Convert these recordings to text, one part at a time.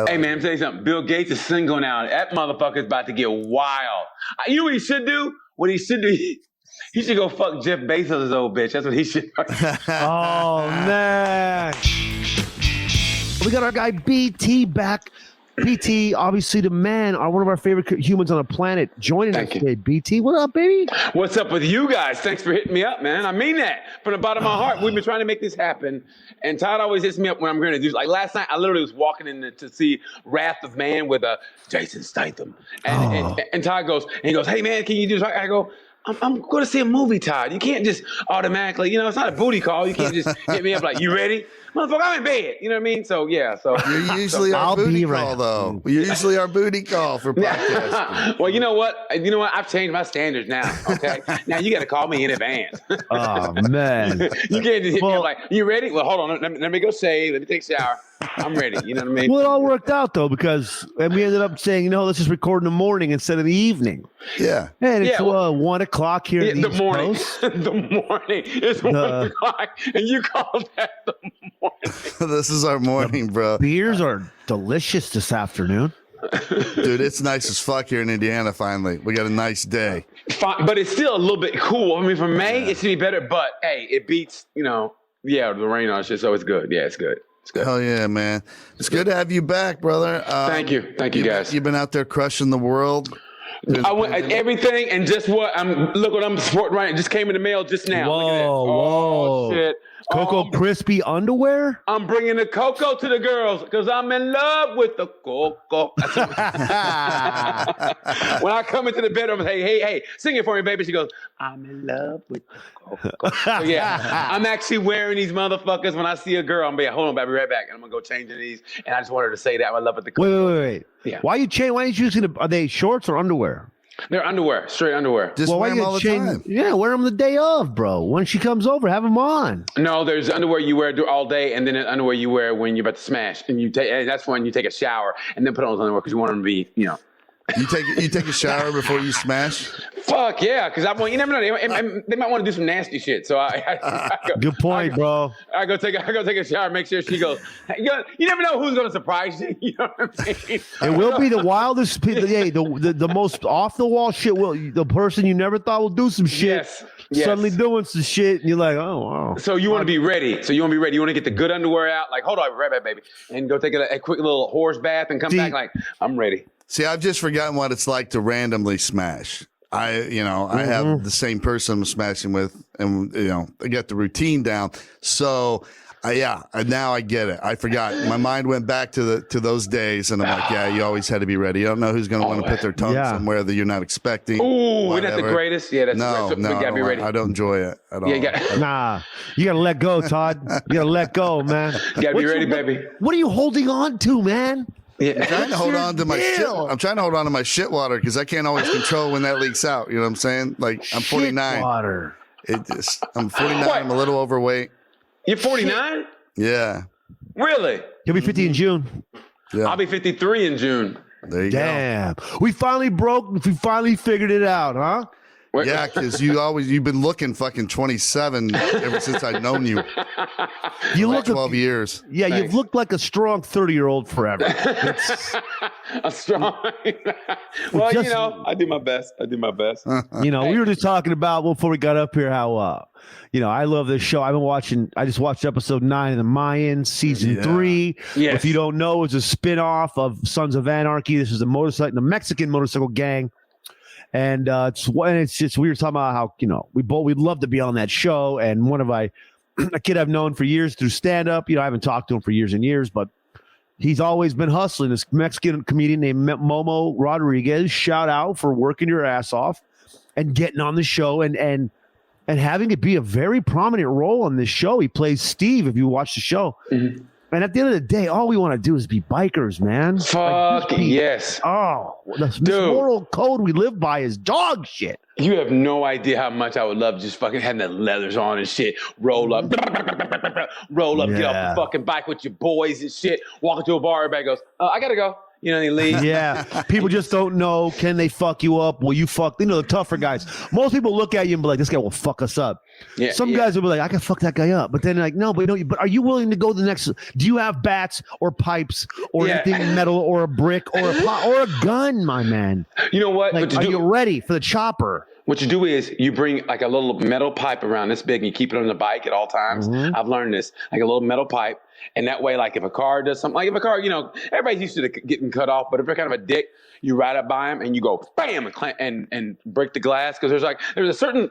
Hey, man, I'm telling you something. Bill Gates is single now. That motherfucker's about to get wild. You know what he should do? What he should do? He should go fuck Jeff Bezos' old bitch. That's what he should do. Oh, man. We got our guy BT back. BT, obviously the man, one of our favorite humans on the planet, joining us today. BT, what up, baby? What's up with you guys? Thanks for hitting me up, man. I mean that from the bottom of my heart. We've been trying to make this happen, and Todd always hits me up when I'm going to do. Like last night, I literally was walking in to see Wrath of Man with Jason Statham, and Todd goes, "Hey man, can you do?" I go, I'm going to see a movie, Todd. You can't just automatically, it's not a booty call. You can't just hit me up like, you ready? Motherfucker, I'm in bed. You know what I mean? So, yeah. So you're usually our booty call, though. You're usually our booty call for podcasting. Well, you know what? I've changed my standards now, okay? Now you got to call me in advance. Oh, man. You can't just hit me up like, you ready? Well, hold on. Let me go shave. Let me take a shower. I'm ready. You know what I mean? Well, it all worked out, though, because we ended up saying, let's just record in the morning instead of the evening. Yeah. And it's 1 o'clock here in the East morning. Coast. The morning. It's 1 o'clock, and you called that the morning. This is our morning, bro. Beers are delicious this afternoon. Dude, it's nice as fuck here in Indiana, finally. We got a nice day. Fine, but it's still a little bit cool. I mean, for May, it should be better, but, hey, it beats, the rain on shit, so it's good. Yeah, it's good. It's good. Hell yeah, man. It's good to have you back, brother. Thank you. Thank you, guys. You've been out there crushing the world. I went everything, and just what look what I'm supporting right now. It just came in the mail just now. Whoa, whoa. Shit. Cocoa Crispy underwear? I'm bringing the cocoa to the girls because I'm in love with the cocoa. When I come into the bedroom, I say, hey, sing it for me, baby. She goes, I'm in love with the cocoa. So, yeah, I'm actually wearing these motherfuckers when I see a girl. I'm like, hold on, baby, right back. And I'm going to go change into these. And I just wanted to say that. I'm in love with the cocoa. Wait. Yeah. Why are you using are they shorts or underwear? They're underwear, straight underwear. Just wear them all the time. Yeah, wear them the day of, bro. When she comes over, have them on. No, there's underwear you wear all day, and then there's underwear you wear when you're about to smash, and that's when you take a shower and then put on those underwear because you want them to be, You take a shower before you smash? Fuck yeah, because you never know. They might want to do some nasty shit. So I go, good point, bro. I go take a shower, make sure she goes. You never know who's gonna surprise you. You know what I mean? It will be the wildest. The most off the wall shit. The person you never thought will do some shit. Yes. Suddenly doing some shit, and you're like, oh wow. So you want to be ready. You want to get the good underwear out. Like, hold on, right back, baby, and go take a quick little horse bath and come back like I'm ready. See, I've just forgotten what it's like to randomly smash. I have the same person I'm smashing with, and I got the routine down. So, now I get it. I forgot. My mind went back to those days, and I'm like, yeah, you always had to be ready. You don't know who's going to want to put their tongue somewhere that you're not expecting. Ooh, isn't that the greatest? Yeah, that's no, we gotta be ready. I don't enjoy it at all. Nah, you gotta let go, Todd. You gotta let go, man. You gotta be ready, baby. What are you holding on to, man? Yeah. I'm trying to hold on to my shit. I'm trying to hold on to my shit water because I can't always control when that leaks out. You know what I'm saying? Like I'm 49. Shit water. I'm 49. I'm a little overweight. You're 49? Yeah. Really? You'll be 50 in June. Yeah. I'll be 53 in June. There you go. We finally figured it out, huh? Yeah, because you've been looking fucking 27 ever since I've known you. You look 12 years. Yeah, Thanks. You've looked like a strong 30-year-old forever. A strong. Well, I do my best. We were just talking about before we got up here how I love this show. I just watched episode 9 of the Mayans, season 3. Yes. If you don't know, it's a spin-off of Sons of Anarchy. This is the Mexican motorcycle gang. And it's just we were talking about how we'd love to be on that show. And a kid I've known for years through stand up. I haven't talked to him for years and years, but he's always been hustling. This Mexican comedian named Momo Rodriguez. Shout out for working your ass off and getting on the show and having it be a very prominent role on this show. He plays Steve. If you watch the show. Mm-hmm. And at the end of the day, all we want to do is be bikers, man. Fuck yes. Oh, this moral code we live by is dog shit. You have no idea how much I would love just fucking having the leathers on and shit. Roll up, get off the fucking bike with your boys and shit. Walk into a bar, everybody goes, I gotta go. You know, they leave. Yeah, people just don't know. Can they fuck you up? Will you fuck? You know, the tougher guys. Most people look at you and be like, "This guy will fuck us up." Yeah, Some guys will be like, "I can fuck that guy up," but then like, "No, but no." But are you willing to go the next? Do you have bats or pipes or anything metal or a brick or a pot or a gun, my man? You know what? Like, are you ready for the chopper? What you do is you bring like a little metal pipe around this big and you keep it on the bike at all times. I've learned this, like a little metal pipe. And that way, like if a car does something, like if a car, you know, everybody's used to getting cut off, but if they're kind of a dick, you ride up by them and you go bam and break the glass. Cause there's a certain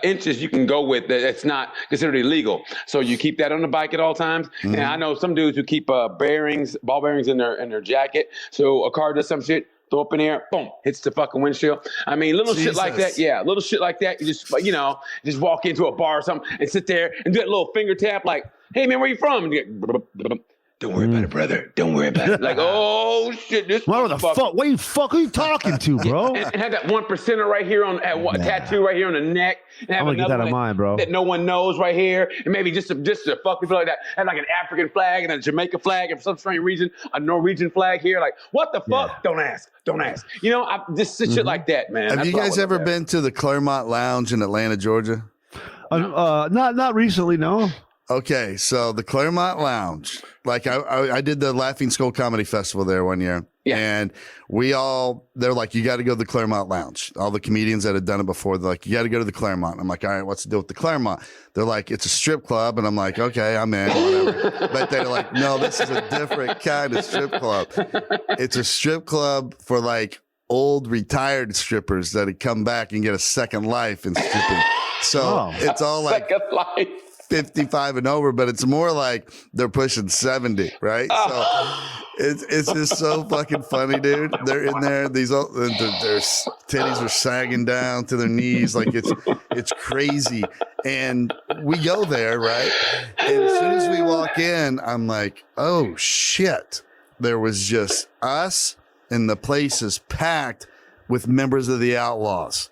inches you can go with that's not considered illegal. So you keep that on the bike at all times. And I know some dudes who keep ball bearings in their jacket. So a car does some shit, throw up in the air, boom, hits the fucking windshield. I mean, little shit like that. Yeah, little shit like that. You just, you know, just walk into a bar or something and sit there and do that little finger tap like, hey, man, where you from? And you get, don't worry about it, brother. Don't worry about it. Like, oh, shit, this What the fuck? What the fuck are you talking to, bro? and have that 1%er right here tattoo right here on the neck. And have I'm gonna get that one on mine, bro. That no one knows right here. And maybe just to fuck people like that. Have like an African flag and a Jamaica flag and for some strange reason, a Norwegian flag here. Like, what the fuck? Yeah. Don't ask. Don't ask. You know, just shit like that, man. Have you guys ever been to the Claremont Lounge in Atlanta, Georgia? Not recently, no. Okay, so the Claremont Lounge, like I did the Laughing Skull Comedy Festival there one year. Yeah. And they're like, you got to go to the Claremont Lounge. All the comedians that had done it before, they're like, you got to go to the Claremont. I'm like, all right, what's the deal with the Claremont? They're like, it's a strip club. And I'm like, okay, I'm in, whatever. But they're like, no, this is a different kind of strip club. It's a strip club for like old retired strippers that had come back and get a second life in stripping. So it's all like second life. 55 and over, but it's more like they're pushing 70, right? So it's just so fucking funny, dude. They're in there, their titties are sagging down to their knees, like it's crazy. And we go there, right? And as soon as we walk in, I'm like, oh shit. There was just us, and the place is packed with members of the Outlaws.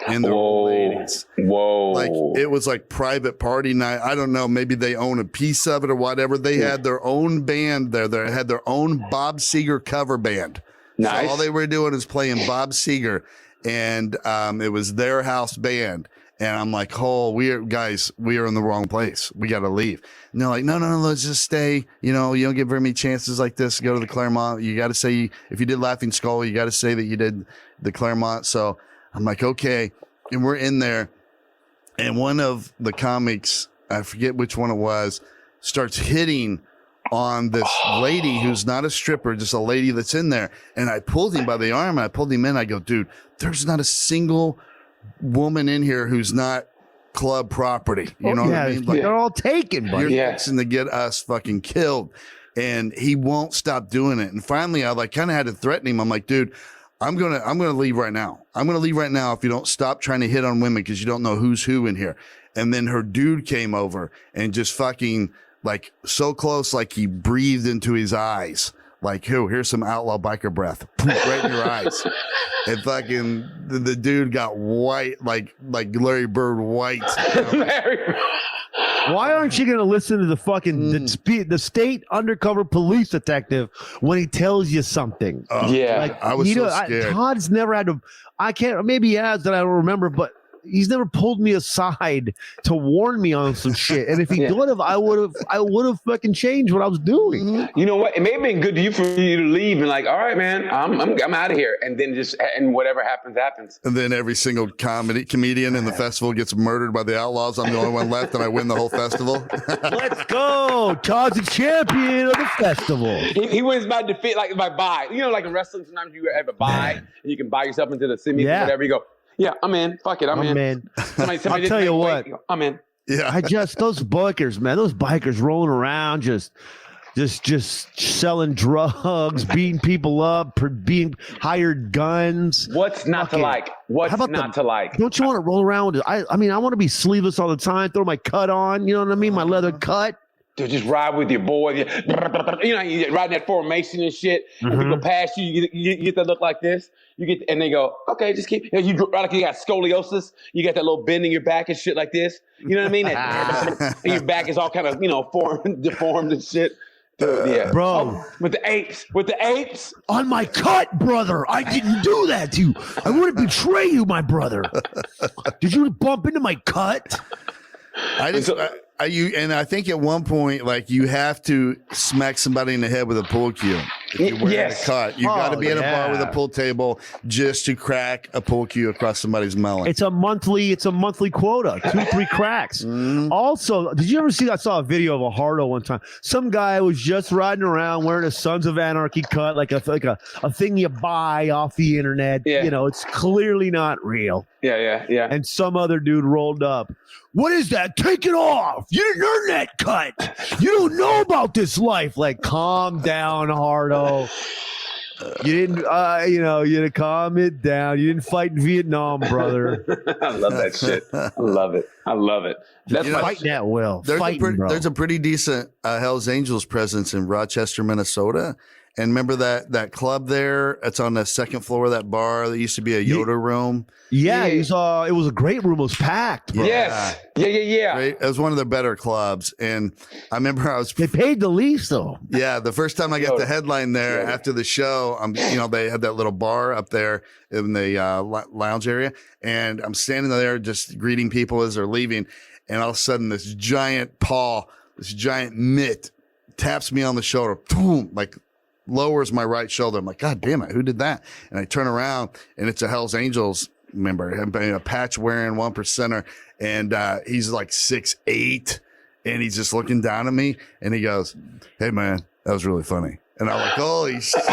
And the ladies. Whoa. Like it was like private party night. I don't know. Maybe they own a piece of it or whatever. They had their own band there. They had their own Bob Seger cover band. Nice. So all they were doing is playing Bob Seger. And it was their house band. And I'm like, we are in the wrong place. We got to leave. And they're like, no, let's just stay. You know, you don't get very many chances like this to go to the Claremont. You got to say, if you did Laughing Skull, you got to say that you did the Claremont. So I'm like, okay. And we're in there. And one of the comics, I forget which one it was, starts hitting on this lady who's not a stripper, just a lady that's in there. And I pulled him by the arm and I pulled him in. I go, dude, there's not a single woman in here who's not club property. You know what I mean? Like, they're all taken, buddy. You're fixing to get us fucking killed. And he won't stop doing it. And finally, I like kind of had to threaten him. I'm like, dude, I'm gonna leave right now. I'm gonna leave right now if you don't stop trying to hit on women because you don't know who's who in here. And then her dude came over and just fucking like so close, like he breathed into his eyes. Like, here's some outlaw biker breath right in your eyes. And fucking the dude got white, like Larry Bird white. Why aren't you going to listen to the fucking the state undercover police detective when he tells you something? Like, I was so scared. Todd's never had to. I can't. Maybe he has that I don't remember, but he's never pulled me aside to warn me on some shit. And if he would have, I would have fucking changed what I was doing. You know what? It may have been good for you to leave and like, all right, man, I'm out of here. And then and whatever happens, happens. And then every single comedian in the festival gets murdered by the Outlaws. I'm the only one left, and I win the whole festival. Let's go. Todd's the champion of the festival. He wins by defeat, like by buy. You know, like in wrestling, sometimes you have a buy, and you can buy yourself into the semis or whatever. You go, yeah, I'm in. Fuck it, I'm in. Somebody I'll tell you what. I'm in. Yeah, those bikers, man, those bikers rolling around, just selling drugs, beating people up, being hired guns. What's not to like? What's not to like? Don't you want to roll around with I mean, I want to be sleeveless all the time, throw my cut on, you know what I mean? My leather cut. To just ride with your boy. You know, you riding that formation and shit. And people pass you, you get that look like this. And they go, okay, just keep. You like you got scoliosis. You got that little bend in your back and shit like this. You know what I mean? And your back is all kind of, deformed and shit. Dude, yeah. Bro. Oh, with the apes. On my cut, brother. I didn't do that to you. I wouldn't betray you, my brother. Did you bump into my cut? I think at one point, like, you have to smack somebody in the head with a pool cue. If you're wearing a cut, you got to be in a bar with a pool table just to crack a pool cue across somebody's melon. It's a monthly quota, 2-3 cracks. Also, did you ever see? I saw a video of a hardo one time. Some guy was just riding around wearing a Sons of Anarchy cut, like a thing you buy off the internet. Yeah. You know, it's clearly not real. Yeah. And some other dude rolled up. What is that? Take it off. You didn't earn that cut. You don't know about this life. Like, calm down, hardo. You didn't, you didn't calm it down. You didn't fight in Vietnam, brother. I love that shit. I love it. That's fighting that well. There's a pretty decent Hell's Angels presence in Rochester, Minnesota. And remember that club there? It's on the second floor of that bar that used to be a Yoda room. Yeah, it was a great room. It was packed. Bro. Yes. Yeah. Right? It was one of their better clubs. And I remember They paid the least, though. Yeah, the first time I got the headline there after the show, they had that little bar up there in the lounge area. And I'm standing there just greeting people as they're leaving. And all of a sudden, this giant paw, this giant mitt taps me on the shoulder. Boom, like lowers my right shoulder. I'm like, God damn it, who did that? And I turn around and it's a Hell's Angels member, a patch wearing 1%er. And he's like 6'8", and he's just looking down at me and he goes, "Hey man, that was really funny." And I'm like, holy shit.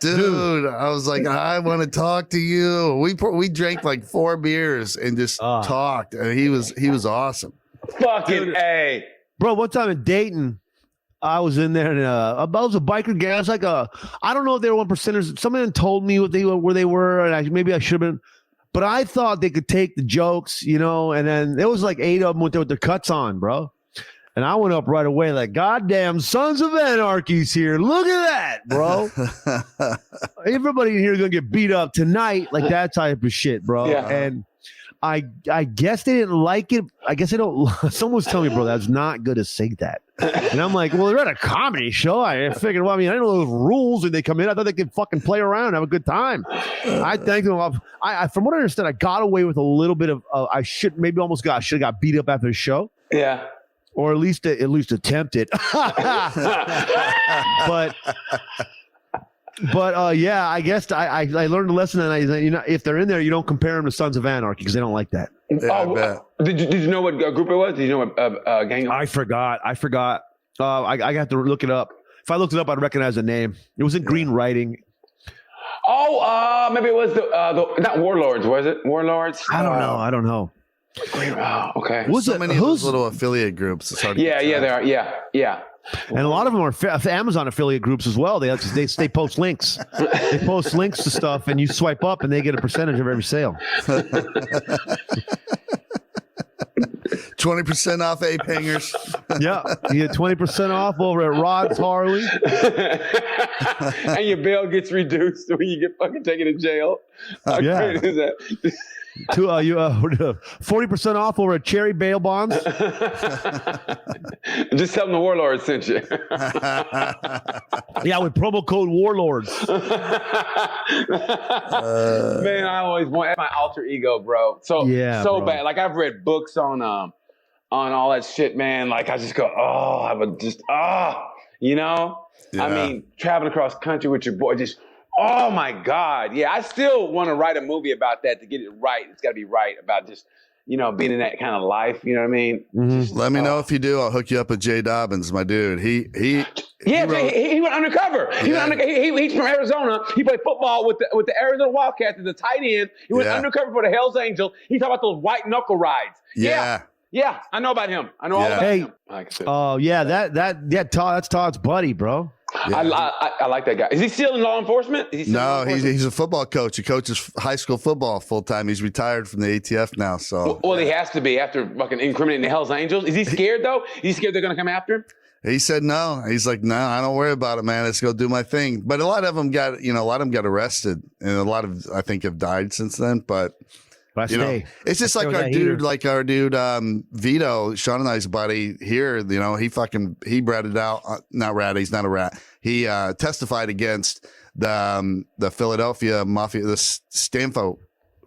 Dude, I was like, I want to talk to you. We drank like 4 beers and just talked. And he was awesome. Fucking A. Bro, one time in Dayton, I was in there and I was a biker gang. I was like I don't know if they were 1%ers. Someone told me where they were, and maybe I should have been. But I thought they could take the jokes, and then there was like 8 of them with their cuts on, bro. And I went up right away like, goddamn Sons of Anarchy's here. Look at that, bro. Everybody in here is going to get beat up tonight, like that type of shit, bro. Yeah. And I guess they didn't like it. I guess they don't. Someone was telling me, bro, that's not good to say that. And I'm like, well, they're at a comedy show. I figured, I didn't know those rules, and they come in. I thought they could fucking play around and have a good time. I thanked them. From what I understand, I got away with a little bit of. I should have got beat up after the show. Yeah. Or at least attempt it. But yeah, I guess I learned a lesson, and if they're in there, you don't compare them to Sons of Anarchy because they don't like that. Yeah, I bet. Did you know what group it was? Did you know what gang? I forgot. I got to look it up. If I looked it up, I'd recognize the name. It was in green writing. Oh, maybe it was the not Warlords, was it? Warlords? I don't know. Okay. Many of those little affiliate groups. It's hard to yeah, they are. Yeah. And a lot of them are Amazon affiliate groups as well. They post links. They post links to stuff, and you swipe up, and they get a percentage of every sale. 20% off ape hangers. Yeah, you get 20% off over at Rod's Harley. And your bail gets reduced when you get fucking taken to jail. How great is that? 40% off over at Cherry Bail Bonds. Just tell them the Warlords sent you. Yeah, with promo code Warlords. Man, I always want my alter ego, bro. So bro. bad. Like I've read books on all that shit, man. Like I just go, I would just Yeah. I mean, traveling across country with your boy, just. Oh my God. Yeah. I still want to write a movie about that to get it right. It's got to be right about just, being in that kind of life. You know what I mean? Mm-hmm. Just, let me know if you do. I'll hook you up with Jay Dobbins, my dude. He went undercover. He's from Arizona. He played football with the Arizona Wildcats as a tight end. He went undercover for the Hells Angels. He talked about those white knuckle rides. Yeah, I know about him. I know all about him. Like I said. Oh yeah, Todd. That's Todd's buddy, bro. Yeah. I like that guy. Is he still in law enforcement? No, he's a football coach. He coaches high school football full time. He's retired from the ATF now. So well, he has to be after fucking incriminating the Hells Angels. Is he scared though? Is he scared they're gonna come after him? He said no. He's like, no, I don't worry about it, man. Let's go do my thing. But a lot of them got arrested, and a lot of I think have died since then. But But it's just like our dude, Vito, Shaun and I's buddy here. You know, he ratted out. Not rat. He's not a rat. He testified against the Philadelphia Mafia, the Stanfo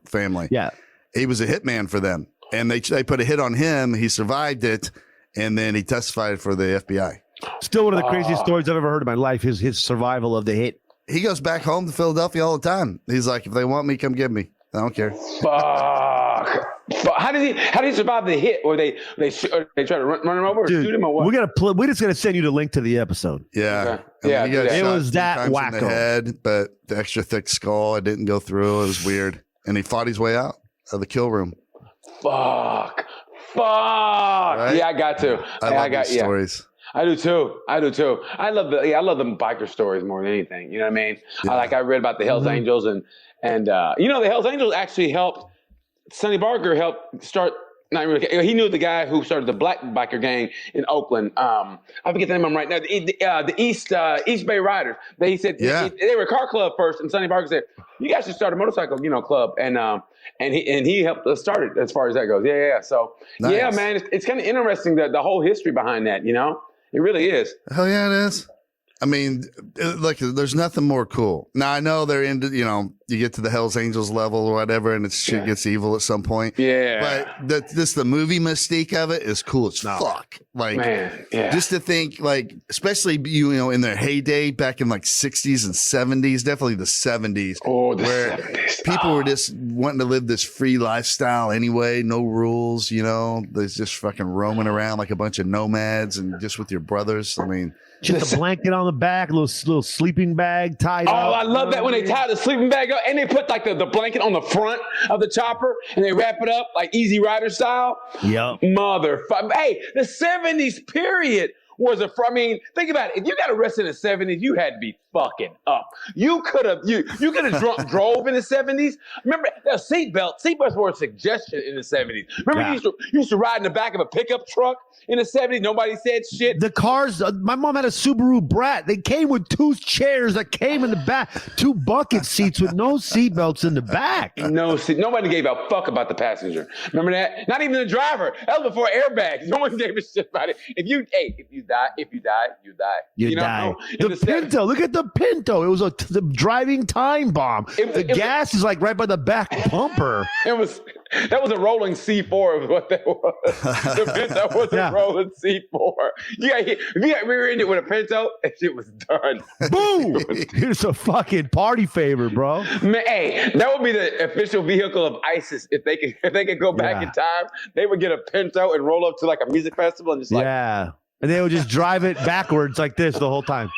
family. Yeah, he was a hitman for them, and they put a hit on him. He survived it, and then he testified for the FBI. Still one of the craziest stories I've ever heard in my life. His survival of the hit. He goes back home to Philadelphia all the time. He's like, if they want me, come get me. I don't care. Fuck. How did he survive the hit? Or they try to run him over or shoot him or what? We're just gonna send you the link to the episode. Yeah. Okay. It was that wacko. In the head, but the extra thick skull, it didn't go through. It was weird. And he fought his way out of the kill room. Fuck. Right? Yeah, I got to. I love these stories. I do too. I love the biker stories more than anything. You know what I mean? Yeah. I read about the Hells Angels and the Hells Angels actually helped. Sonny Barker helped start. Not really. He knew the guy who started the black biker gang in Oakland. I forget the name of them right now. The East Bay Riders. He said they were a car club first, and Sonny Barker said, "You guys should start a motorcycle, club." And he helped us start it as far as that goes. Yeah. So nice. Yeah, man, it's kind of interesting the whole history behind that. It really is. Hell yeah, it is. I mean, look, there's nothing more cool. Now, I know they're into, you get to the Hells Angels level or whatever, and shit gets evil at some point. Yeah. But the movie mystique of it is cool as fuck. Like, man, just to think, like, especially, in their heyday back in like 60s and 70s, definitely the 70s. Oh, where 70s. People were just wanting to live this free lifestyle anyway, no rules, they're just fucking roaming around like a bunch of nomads and just with your brothers. I mean, just a blanket on the back, a little sleeping bag tied up. Oh, I love that when they tie the sleeping bag up and they put like the blanket on the front of the chopper and they wrap it up like Easy Rider style. Yep. Motherfucker. Hey, the 70s period was think about it. If you got arrested in the 70s, you had to be fucking up. You could have drove in the 70s. Remember the seatbelts were a suggestion in the 70s. Remember you used to ride in the back of a pickup truck in the 70s. Nobody said shit. The cars, my mom had a Subaru Brat. They came with 2 chairs that came in the back, 2 bucket seats with no seatbelts in the back. No seat. Nobody gave a fuck about the passenger. Remember that? Not even the driver. That was before airbags. No one gave a shit about it. If you die, you die. You die. The Pinto. Look at the Pinto. It was the driving time bomb. The gas is like right by the back bumper. That was a rolling C4 is what that was. The Pinto was a rolling C4. If you got rear-ended with a Pinto, that shit was done. Boom! It's a fucking party favor, bro. Man, hey, that would be the official vehicle of ISIS. If they could go back in time, they would get a Pinto and roll up to like a music festival and just like and they would just drive it backwards like this the whole time.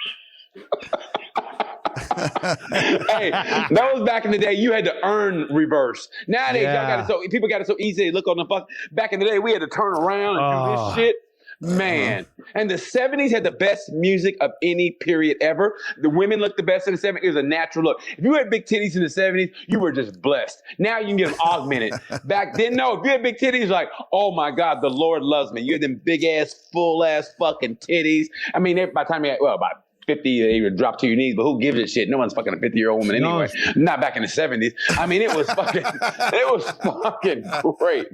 Hey, that was back in the day. You had to earn reverse. Nowadays, people got it so easy. They look on the fuck. Back in the day, we had to turn around and do this shit. Man. And the 70s had the best music of any period ever. The women looked the best in the 70s. It was a natural look. If you had big titties in the 70s, you were just blessed. Now you can get them augmented. Back then, no. If you had big titties, like, oh my God, the Lord loves me. You had them big ass, full ass fucking titties. I mean, by the time you had, about 50, they would drop to your knees, but who gives a shit? No one's fucking a 50-year-old woman anyway. No. Not back in the 70s. I mean, it was fucking great.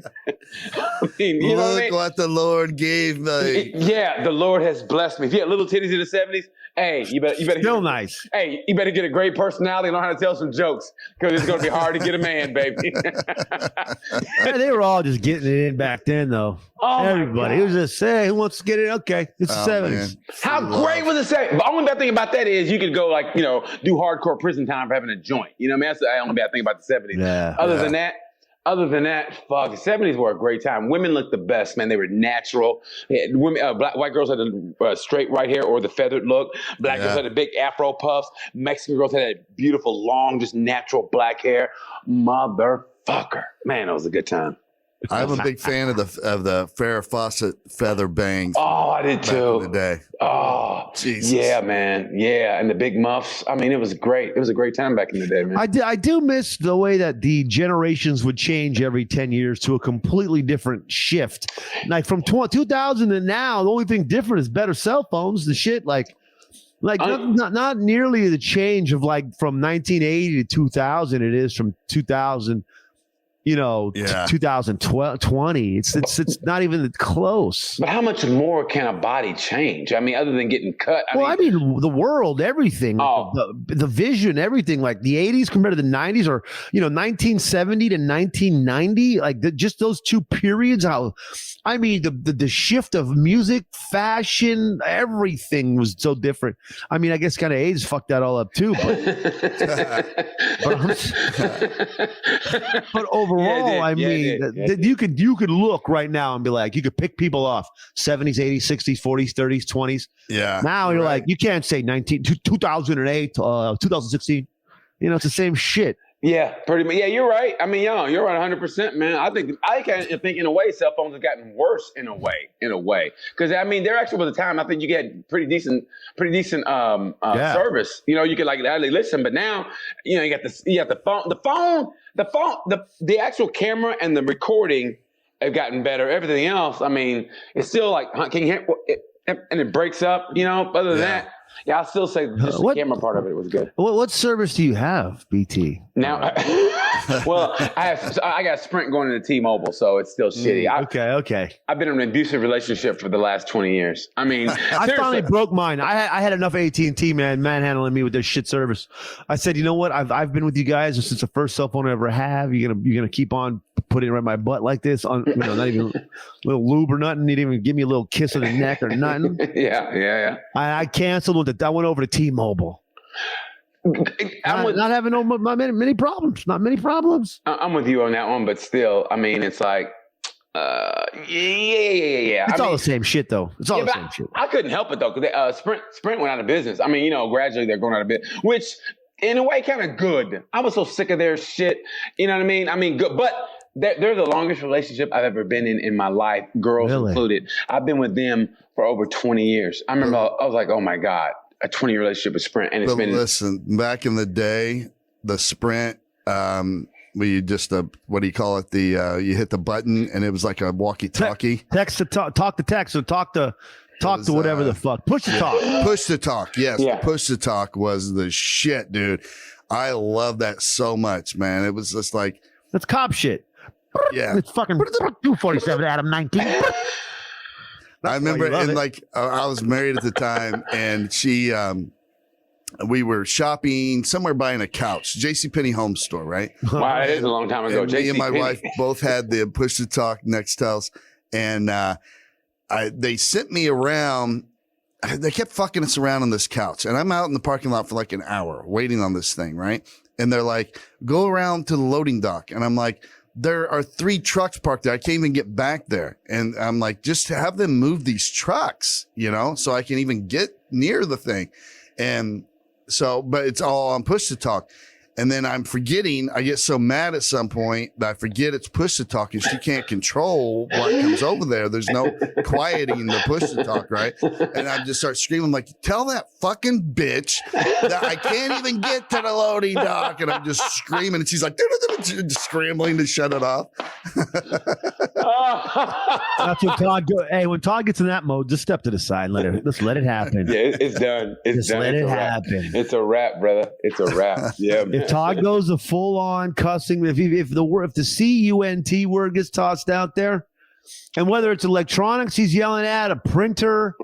I mean, you know what I mean? What the Lord gave me. The Lord has blessed me. If you had little titties in the 70s, hey, you better still nice. Hey, you better get a great personality and learn how to tell some jokes because it's going to be hard to get a man, baby. They were all just getting it in back then, though. Oh, everybody. It was just, hey, who wants to get it? Okay, it's the 70s. Man. How great was the 70s? The only bad thing about that is you could go do hardcore prison time for having a joint. You know what I mean? That's the only bad thing about the 70s. Yeah. Other than that, fuck, the 70s were a great time. Women looked the best, man. They were natural. White girls had a straight right hair or the feathered look. Black girls had the big afro puffs. Mexican girls had that beautiful, long, just natural black hair. Motherfucker. Man, it was a good time. I'm a big fan of the Farrah Fawcett feather bangs. Oh, I did too. Back in the day. Oh, Jesus. Yeah, man. Yeah, and the big muffs. I mean, it was great. It was a grett time back in the day, man. I do miss the way that the generations would change every 10 years to a completely different shift. Like from 2000 to now, the only thing different is better cell phones. The shit not nearly the change of like from 1980 to 2000 it is from 2000. 2012, 20. It's not even close. But how much more can a body change? I mean, other than getting cut. I mean, the world, everything, the vision, everything, like the 80s compared to the 90s, or 1970 to 1990, like just those two periods. I mean, the shift of music, fashion, everything was so different. I mean, I guess kind of AIDS fucked that all up too. But overall, you could look right now and be like, you could pick people off 70s, 80s, 60s, 40s, 30s, 20s. Yeah. Now you're like, you can't say 2008, 2016. It's the same shit. Yeah, pretty much. Yeah, you're right. I mean, you're right 100%, man. I think in a way, cell phones have gotten worse in a way. Because, I mean, there actually was a time I think you get pretty decent service. You could like actually listen, but now, you got the actual camera and the recording have gotten better. Everything else, I mean, it's still like, can you hear it? And it breaks up, other than that. Yeah, I'll still say just the camera part of it was good. What service do you have, BT? Now, well, I got Sprint going into T-Mobile, so it's still shitty. Okay. I've been in an abusive relationship for the last 20 years. I mean, I finally broke mine. I had enough AT&T manhandling me with their shit service. I said, you know what? I've been with you guys since the first cell phone I ever have. You're gonna keep on putting it right my butt like this on, not even a little lube or nothing. You didn't even give me a little kiss on the neck or nothing. Yeah. I canceled with it. I went over to T-Mobile. Not having many problems. Not many problems. I'm with you on that one, but still, I mean, it's like, yeah. It's all the same shit, though. It's all the same shit. I couldn't help it though, because Sprint went out of business. I mean, gradually they're going out of business, which in a way kind of good. I was so sick of their shit. You know what I mean? I mean, good, but they're the longest relationship I've ever been in my life, girls included. I've been with them for over 20 years. I remember I was like, oh my God, a 20-year relationship with Sprint. And listen, back in the day, the Sprint, where you just, what do you call it? You hit the button and it was like a walkie-talkie. Text to talk to text, or talk to whatever the fuck. Push to talk. Push to talk. Yes. Yeah. Push to talk was the shit, dude. I love that so much, man. It was just like, that's cop shit. Yeah. It's fucking 247 Adam 19. I remember, and like, I was married at the time, and she, we were shopping somewhere buying a couch, JCPenney home store, right? Wow, that is a long time ago. And me and my wife both had the push to talk Nextels, and they sent me around. They kept fucking us around on this couch, and I'm out in the parking lot for like an hour waiting on this thing, right? And they're like, go around to the loading dock, and I'm like, there are 3 trucks parked there. I can't even get back there. And I'm like, just have them move these trucks, so I can even get near the thing. And so, but it's all on push to talk. And then I'm forgetting, I get so mad at some point that I forget it's push to talk, and she can't control what comes over there. There's no quieting the push to talk, right? And I just start screaming, like, tell that fucking bitch that I can't even get to the loading dock. And I'm just screaming, and she's like, scrambling to shut it off. That's what Todd goes. Hey, when Todd gets in that mode, just step to the side and just let it happen. Yeah, it's done. It's done. Let it happen. It's a wrap, brother. It's a wrap. Yeah, man. If Todd goes to full on cussing, if the CUNT word gets tossed out there, and whether it's electronics he's yelling at, a printer,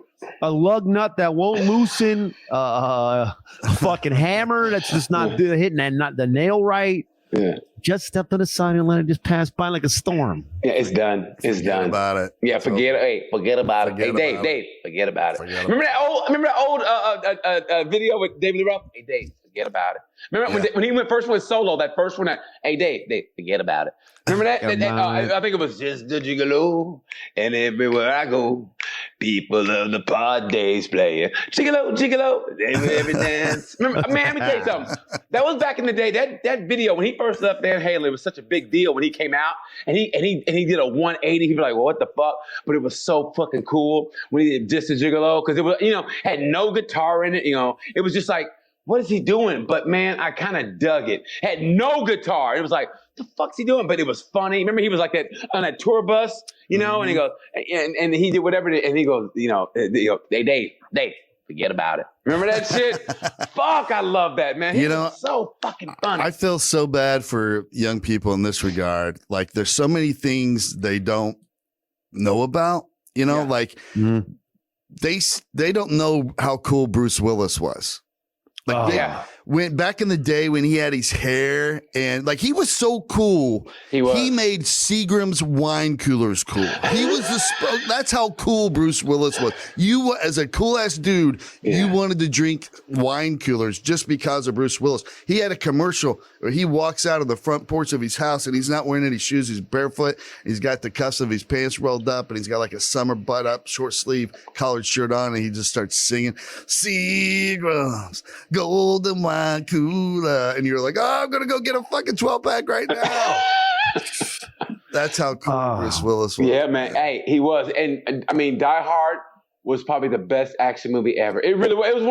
a lug nut that won't loosen, a fucking hammer that's just not hitting the nail right. Yeah. Just step to the side and let it just pass by like a storm. Yeah, it's done. It's done. About it. Yeah, forget about it. Hey, Dave, forget about it. Remember that old video with David Lee Roth? Hey, Dave, forget about it. Remember when he first went solo, that first one? Hey, Dave, forget about it. Remember that? I think it was just the gigolo, and everywhere I go, people of the pod days play gigolo, every dance. Remember, man, let me tell you something. That was back in the day. That video when he first left Van Halen, it was such a big deal when he came out, and he did a 180. He'd be like, well, what the fuck? But it was so fucking cool when he did just the gigolo, because it was, had no guitar in it. It was just like, what is he doing? But man, I kind of dug it. Had no guitar. It was like, the fuck's he doing? But it was funny. Remember, he was like that on that tour bus, and he goes, and he did whatever, and he goes, hey, Dave, Forget about it. Remember that shit? Fuck, I love that, man. He was so fucking funny. I feel so bad for young people in this regard. Like, there's so many things they don't know about, like they don't know how cool Bruce Willis was. Like, when back in the day when he had his hair and like he was so cool, he made Seagram's wine coolers cool. He was that's how cool Bruce Willis was. You, as a cool ass dude, you wanted to drink wine coolers just because of Bruce Willis. He had a commercial where he walks out of the front porch of his house and he's not wearing any shoes. He's barefoot. He's got the cuffs of his pants rolled up and he's got like a summer butt up, short sleeve collared shirt on, and he just starts singing Seagram's golden wine cooler, and you're like, oh, I'm gonna go get a fucking 12-pack right now. That's how cool Bruce Willis was. Yeah, man. Hey, he was, and I mean, Die Hard was probably the best action movie ever. It really was. It was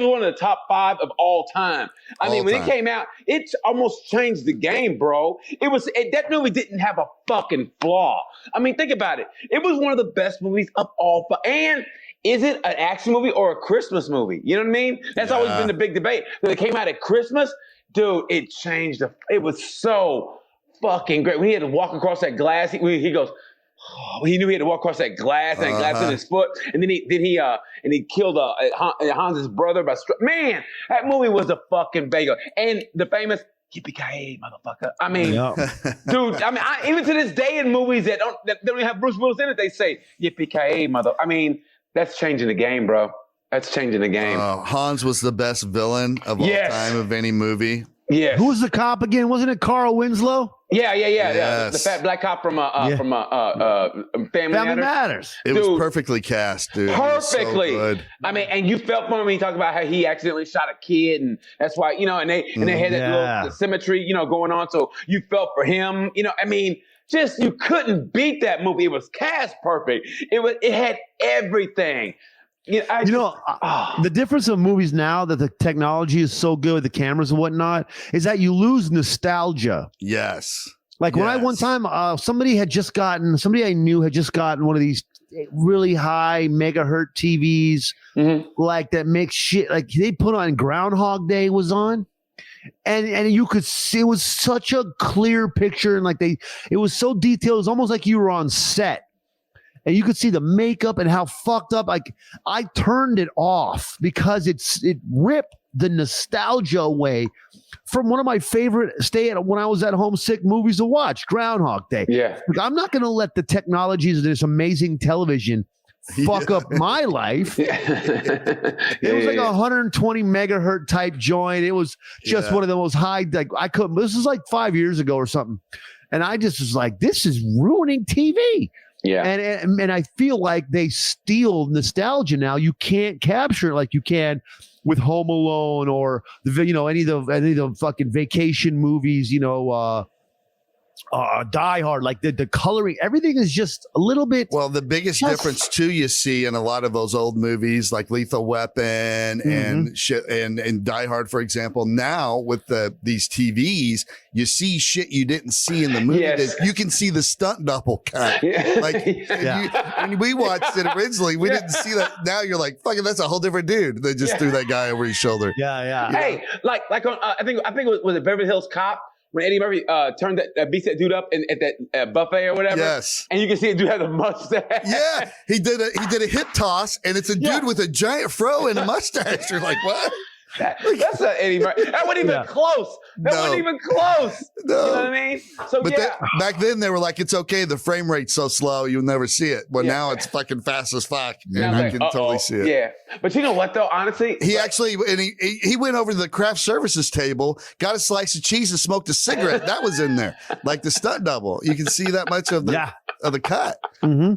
one of the top 5 of all time. I mean, when it came out, it almost changed the game, bro. That movie didn't have a fucking flaw. I mean, think about it. It was one of the best movies of all. And is it an action movie or a Christmas movie? You know what I mean? That's always been the big debate. When it came out at Christmas, dude, it changed. It was so fucking great. When he had to walk across that glass, he goes, he knew he had to walk across that glass and that glass in his foot. And then he killed Hans's brother man, that movie was a fucking bagel. And the famous yippee-ki-yay, motherfucker. I mean, dude, even to this day in movies that don't have Bruce Willis in it, they say yippee-ki-yay, mother. I mean, that's changing the game, bro. That's changing the game. Hans was the best villain of all time of any movie. Yeah. Who was the cop again? Wasn't it Carl Winslow? Yeah. Yes. The fat black cop from Family Matters. It was perfectly cast, dude. Perfectly. So good. I mean, and you felt for him when he talked about how he accidentally shot a kid, and that's why, and they had that little symmetry, going on. So you felt for him. I mean, just you couldn't beat that movie. It was cast perfect. It had everything. The difference of movies now that the technology is so good, the cameras and whatnot, is that you lose nostalgia. Yes. Like when one time, somebody I knew had just gotten one of these really high megahertz TVs, like that makes shit, like they put on Groundhog Day was on. And you could see it was such a clear picture, and like it was so detailed. It was almost like you were on set. And you could see the makeup and how fucked up. Like I turned it off because it ripped the nostalgia away from one of my favorite when I was at home sick movies to watch, Groundhog Day. Yeah, like, I'm not going to let the technologies of this amazing television fuck up my life. It was like 120 megahertz type joint. It was just one of the most high. Like I couldn't. This was like 5 years ago or something, and I just was like, this is ruining TV. Yeah, and I feel like they steal nostalgia now. You can't capture it like you can with Home Alone or any of the fucking vacation movies. Die Hard, like the coloring, everything is just a little bit. Well, the biggest difference too you see in a lot of those old movies like Lethal Weapon and shit and Die Hard, for example, now with these TVs, you see shit you didn't see in the movie. Yes. You can see the stunt double cut. Like when we watched it originally, we didn't see that. Now you're like, fucking, that's a whole different dude. They just threw that guy over his shoulder. Yeah. Hey, like on, I think it was Beverly Hills Cop. When Eddie Murphy beats that dude up at that buffet or whatever, and you can see a dude has a mustache. Yeah, he did a hip toss, and it's a dude with a giant fro and a mustache. You're like, what? That's not Eddie Murphy. That wasn't even close. That wasn't even close. No. You know what I mean? So but back then they were like, it's okay. The frame rate's so slow, you'll never see it. But now it's fucking fast as fuck, and you can totally see it. Yeah, but you know what though? Honestly, he went over to the craft services table, got a slice of cheese, and smoked a cigarette. That was in there, like the stunt double. You can see that much of the cut. Mm-hmm.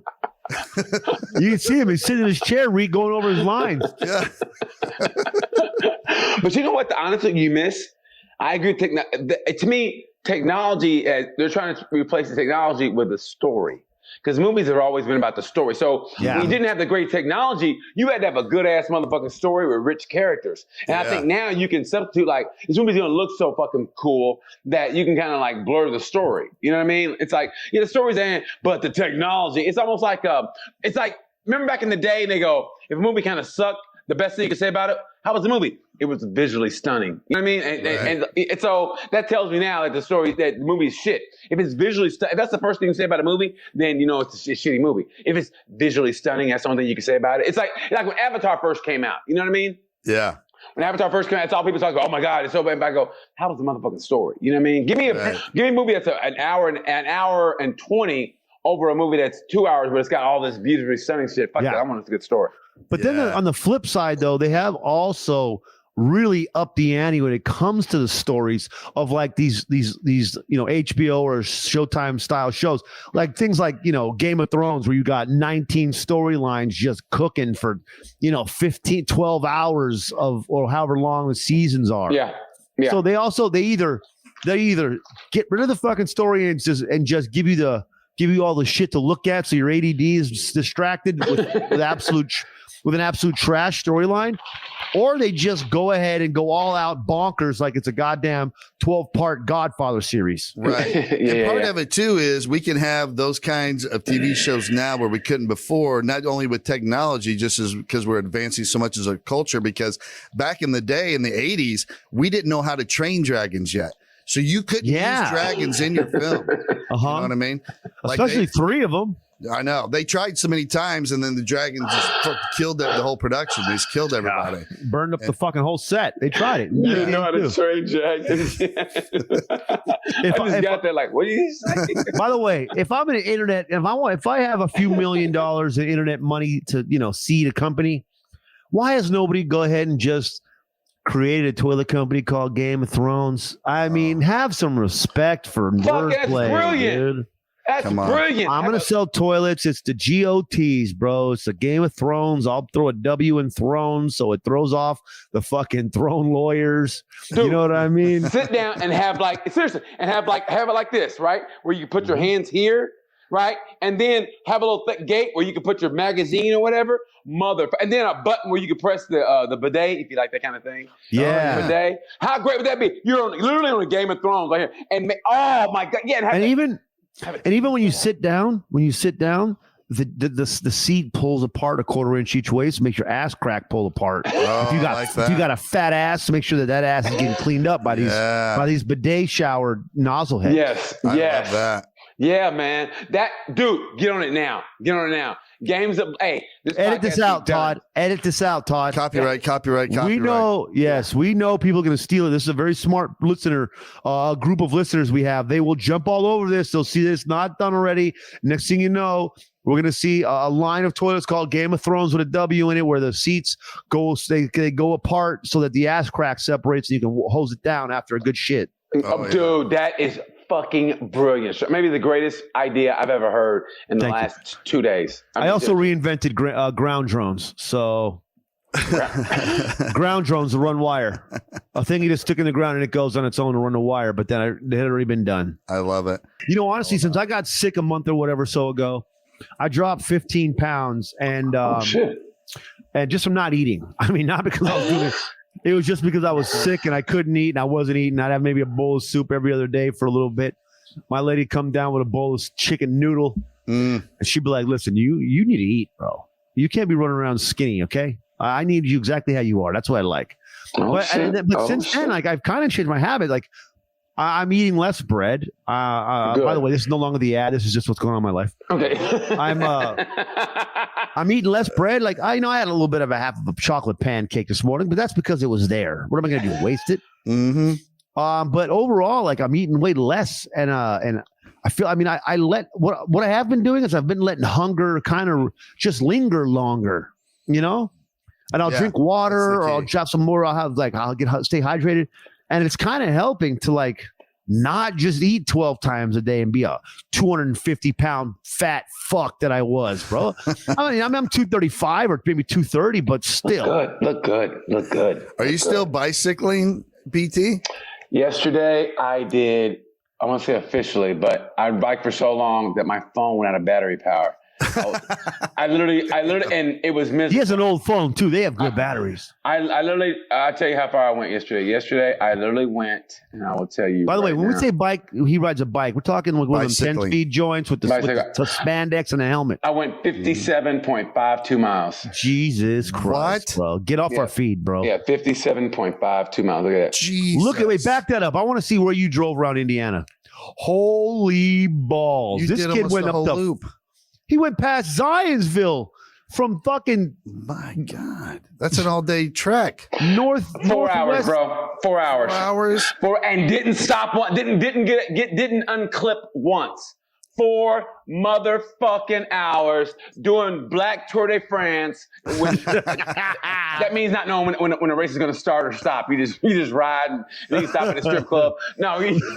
You can see him. He's sitting in his chair, going over his lines. Yeah. But you know what? Honestly, you miss. I agree. To me, technology. They're trying to replace the technology with a story. Because movies have always been about the story. So when you didn't have the great technology, you had to have a good ass motherfucking story with rich characters. And I think now you can substitute, like, this movie's gonna look so fucking cool that you can kind of like blur the story. You know what I mean? It's like, the story's in, but the technology, it's almost like, it's like, remember back in the day, and they go, if a movie kind of sucked, the best thing you can say about it, how was the movie? It was visually stunning. You know what I mean? And so that tells me now that the movie is shit. If it's visually if that's the first thing you say about a movie, then you know it's a shitty movie. If it's visually stunning, that's the only thing you can say about it. It's like when Avatar first came out. You know what I mean? Yeah. When Avatar first came out, it's all people talk about. Oh my God, it's so bad. But I go, how was the motherfucking story? You know what I mean? Give me a movie that's an hour and 20 over a movie that's 2 hours, but it's got all this beautifully stunning shit. Fuck that, I want a good story. But then on the flip side, though, they have also really upped the ante when it comes to the stories of like these HBO or Showtime style shows, like things like Game of Thrones, where you got 19 storylines just cooking for 15, 12 hours or however long the seasons are. Yeah. So they either get rid of the fucking story and just give you all the shit to look at, so your ADD is distracted with an absolute trash storyline, or they just go ahead and go all out bonkers like it's a goddamn 12-part Godfather series. Right. And part of it too is we can have those kinds of TV shows now where we couldn't before, not only with technology, just as because we're advancing so much as a culture, because back in the day in the 80s, we didn't know how to train dragons yet. So you couldn't use dragons in your film. You know what I mean? Especially 3 of them. I know. They tried so many times, and then the dragons just killed the whole production. They just killed everybody. Burned up the fucking whole set. They tried it. You didn't know how to train dragons. I just got there like, what are you saying? By the way, if I'm in the internet, if I have a few $1 million in internet money to, seed a company, why has nobody go ahead and just created a toilet company called Game of Thrones? I mean, have some respect for wordplay, brilliant. dude. That's brilliant. I'm going to sell toilets. It's the GOTs, bro. It's the Game of Thrones. I'll throw a W in Thrones so it throws off the fucking throne lawyers. Dude, you know what I mean? Sit down and have have it like this, right? Where you put your hands here, right? And then have a little thick gate where you can put your magazine or whatever. And then a button where you can press the bidet if you like that kind of thing. Yeah. Bidet. How great would that be? You're literally on a Game of Thrones right here. And oh my God. Yeah. And even when you sit down, the seat pulls apart a 1/4 inch each way, so makes your ass crack pull apart. If you got a fat ass, make sure that ass is getting cleaned up by these bidet shower nozzle heads. Yes. I love that. Yeah, man. Dude, get on it now. Games of edit this out, Todd. Edit this out, Todd. Copyright. We know people are going to steal it. This is a very smart listener, group of listeners we have. They will jump all over this. They'll see this not done already. Next thing you know, we're going to see a line of toilets called Game of Thrones with a W in it, where the seats they go apart so that the ass crack separates and you can hose it down after a good shit. Dude, that is fucking brilliant. Maybe the greatest idea I've ever heard in the last 2 days. I also reinvented ground drones. So ground drones to run wire. A thing you just stick in the ground and it goes on its own to run the wire, but then it had already been done. I love it. Honestly, since I got sick a month or whatever so ago, I dropped 15 pounds and just from not eating. I mean, not because I was doing it. It was just because I was sick and I couldn't eat and I wasn't eating. I'd have maybe a bowl of soup every other day for a little bit. My lady come down with a bowl of chicken noodle and she'd be like, listen, you need to eat, bro. You can't be running around skinny, okay? I need you exactly how you are. That's what I like. But since then, like I've kind of changed my habit. Like I'm eating less bread. By the way, this is no longer the ad. This is just what's going on in my life. Okay. I'm eating less bread. Like I had a little bit of a half of a chocolate pancake this morning, but that's because it was there. What am I going to do? Waste it? Mm-hmm. But overall, like I'm eating way less, and I feel. I mean, I let what I have been doing is I've been letting hunger kind of just linger longer, and I'll drink water or I'll drop some more. I'll stay hydrated. And it's kind of helping to like not just eat 12 times a day and be a 250-pound fat fuck that I was, bro. I mean, I'm 235 or maybe 230, but still. Look good. Are you still bicycling, PT? Yesterday I did, I want to say officially, but I biked for so long that my phone went out of battery power. I literally, and it was miserable. He has an old phone too. They have good batteries. I'll tell you how far I went yesterday. Yesterday, I literally went, and I will tell you. By the way, when we now. say bike, he rides a bike. We're talking like one of them 10-speed joints with the spandex and a helmet. I went 57.52 miles. Jesus Christ, bro. Get off our feed, bro. Yeah, 57.52 miles. Look at that. Jesus. Wait, back that up. I want to see where you drove around Indiana. Holy balls. This kid went up the loop. He went past Zionsville from fucking. My God. That's an all day trek. North. 4 hours, bro. 4 hours. 4 hours. And didn't stop one. Didn't unclip once. 4 motherfucking hours doing Black Tour de France. That means not knowing when a race is going to start or stop. You just ride and you stop at a strip club. No, I mean it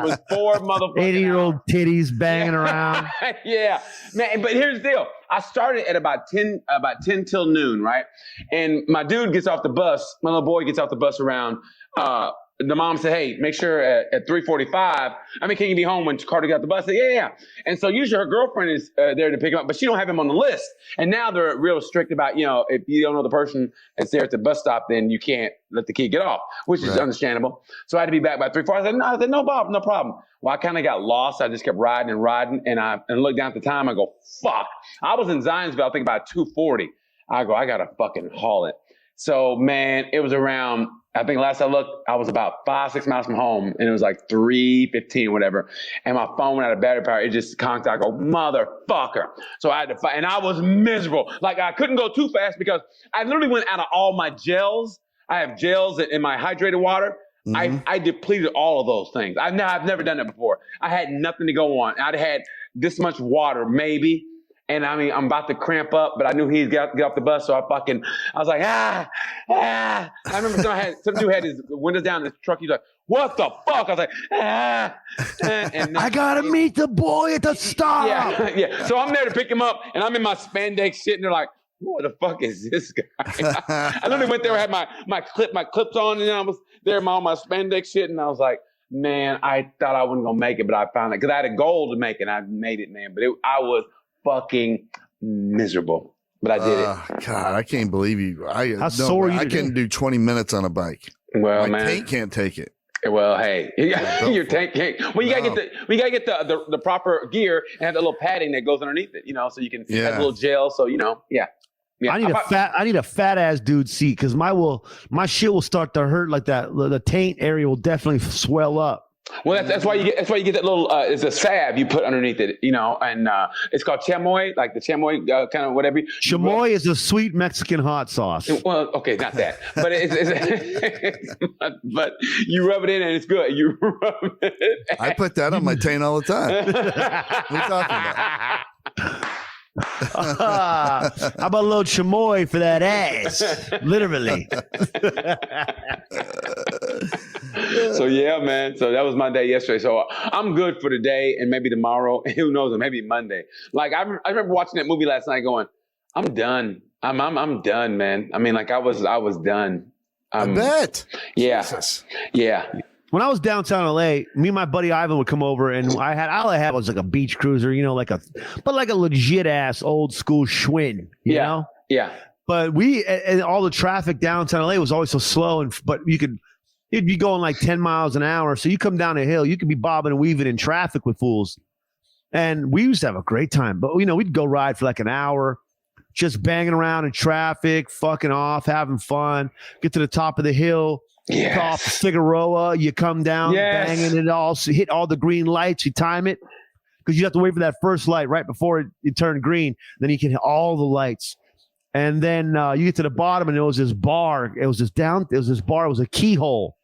was 4 motherfucking 80-year-old titties banging around. Yeah, man. But here's the deal. I started at about 10 till noon, right? And my dude gets off the bus. My little boy gets off the bus around. The mom said, "Hey, make sure at 3:45. Can you be home when Carter got the bus?" I said, yeah. And so usually her girlfriend is there to pick him up, but she don't have him on the list. And now they're real strict about, if you don't know the person that's there at the bus stop, then you can't let the kid get off, which is understandable. So I had to be back by 3:40. I said, no problem. Well, I kind of got lost. I just kept riding, and I looked down at the time. I go, fuck. I was in Zionsville, I think about 2:40. I go, I gotta fucking haul it. So man, it was around. I think last I looked, I was about 5-6 miles from home, and it was like 3:15 or whatever. And my phone went out of battery power. It just conked out. I go, motherfucker. So I had to fight, and I was miserable. Like I couldn't go too fast because I literally went out of all my gels. I have gels in my hydrated water. Mm-hmm. I depleted all of those things. I've never done that before. I had nothing to go on. I'd had this much water, maybe. And I'm about to cramp up, but I knew he'd get off the bus, so I was like, ah. I remember some dude had his windows down in his truck. He's like, what the fuck? I was like, ah. And I gotta meet the boy at the stop. Yeah. So I'm there to pick him up, and I'm in my spandex shit, and they're like, what the fuck is this guy? I literally went there, had my clips on, and then I was there in all my spandex shit, and I was like, man, I thought I wasn't gonna make it, but I found it because I had a goal to make it, and I made it, man. But I was fucking miserable, but I did it. God, I can't believe you. How sore are you? I couldn't do 20 minutes on a bike. Well, my man, tank can't take it. Well, hey, your tank can't. Well, you gotta get the proper gear and have the little padding that goes underneath it, so you can have a little gel. So yeah. I need a fat ass dude seat because my shit will start to hurt like that. The taint area will definitely swell up. Well, that's why you get that little it's a salve you put underneath it, and it's called chamoy, like the chamoy kind of whatever. Chamoy is a sweet Mexican hot sauce. Well, okay, not that, but it's but you rub it in and it's good. You rub it. I put that on my taint all the time. What are you talking about? How about a little chamoy for that ass? Literally. So yeah, man. So that was my day yesterday. So I'm good for today and maybe tomorrow. Who knows? Maybe Monday. Like I remember watching that movie last night, going, "I'm done. I'm done, man." I mean, like I was done. I bet. Yeah. Jesus. Yeah. When I was downtown LA, me and my buddy Ivan would come over, and all I had was like a beach cruiser, like a legit ass old school Schwinn, you know? Yeah. But and all the traffic downtown LA was always so slow, but you'd be going like 10 miles an hour. So you come down a hill, you could be bobbing and weaving in traffic with fools. And we used to have a great time, but we'd go ride for like an hour, just banging around in traffic, fucking off, having fun, get to the top of the hill. Yes. Off Figueroa, you come down, banging it all, so hit all the green lights, you time it, because you have to wait for that first light right before it turned green. Then you can hit all the lights. And then you get to the bottom, and there was this bar. It was this bar. It was a keyhole.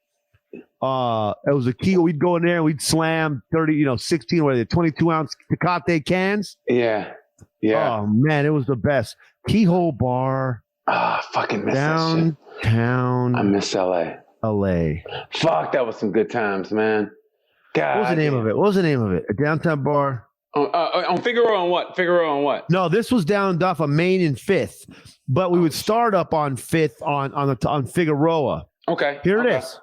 It was a keyhole. We'd go in there, and we'd slam 30, 16, 22-ounce Tecate cans. Yeah. Yeah. Oh, man, it was the best. Keyhole bar. Fucking miss downtown. That shit. I miss LA. Fuck, that was some good times, man. God. What was the name of it? A downtown bar? On Figueroa on what? Figueroa on what? No, this was down off of Main and 5th. But we would start up on 5th on Figueroa. Okay. Here it is.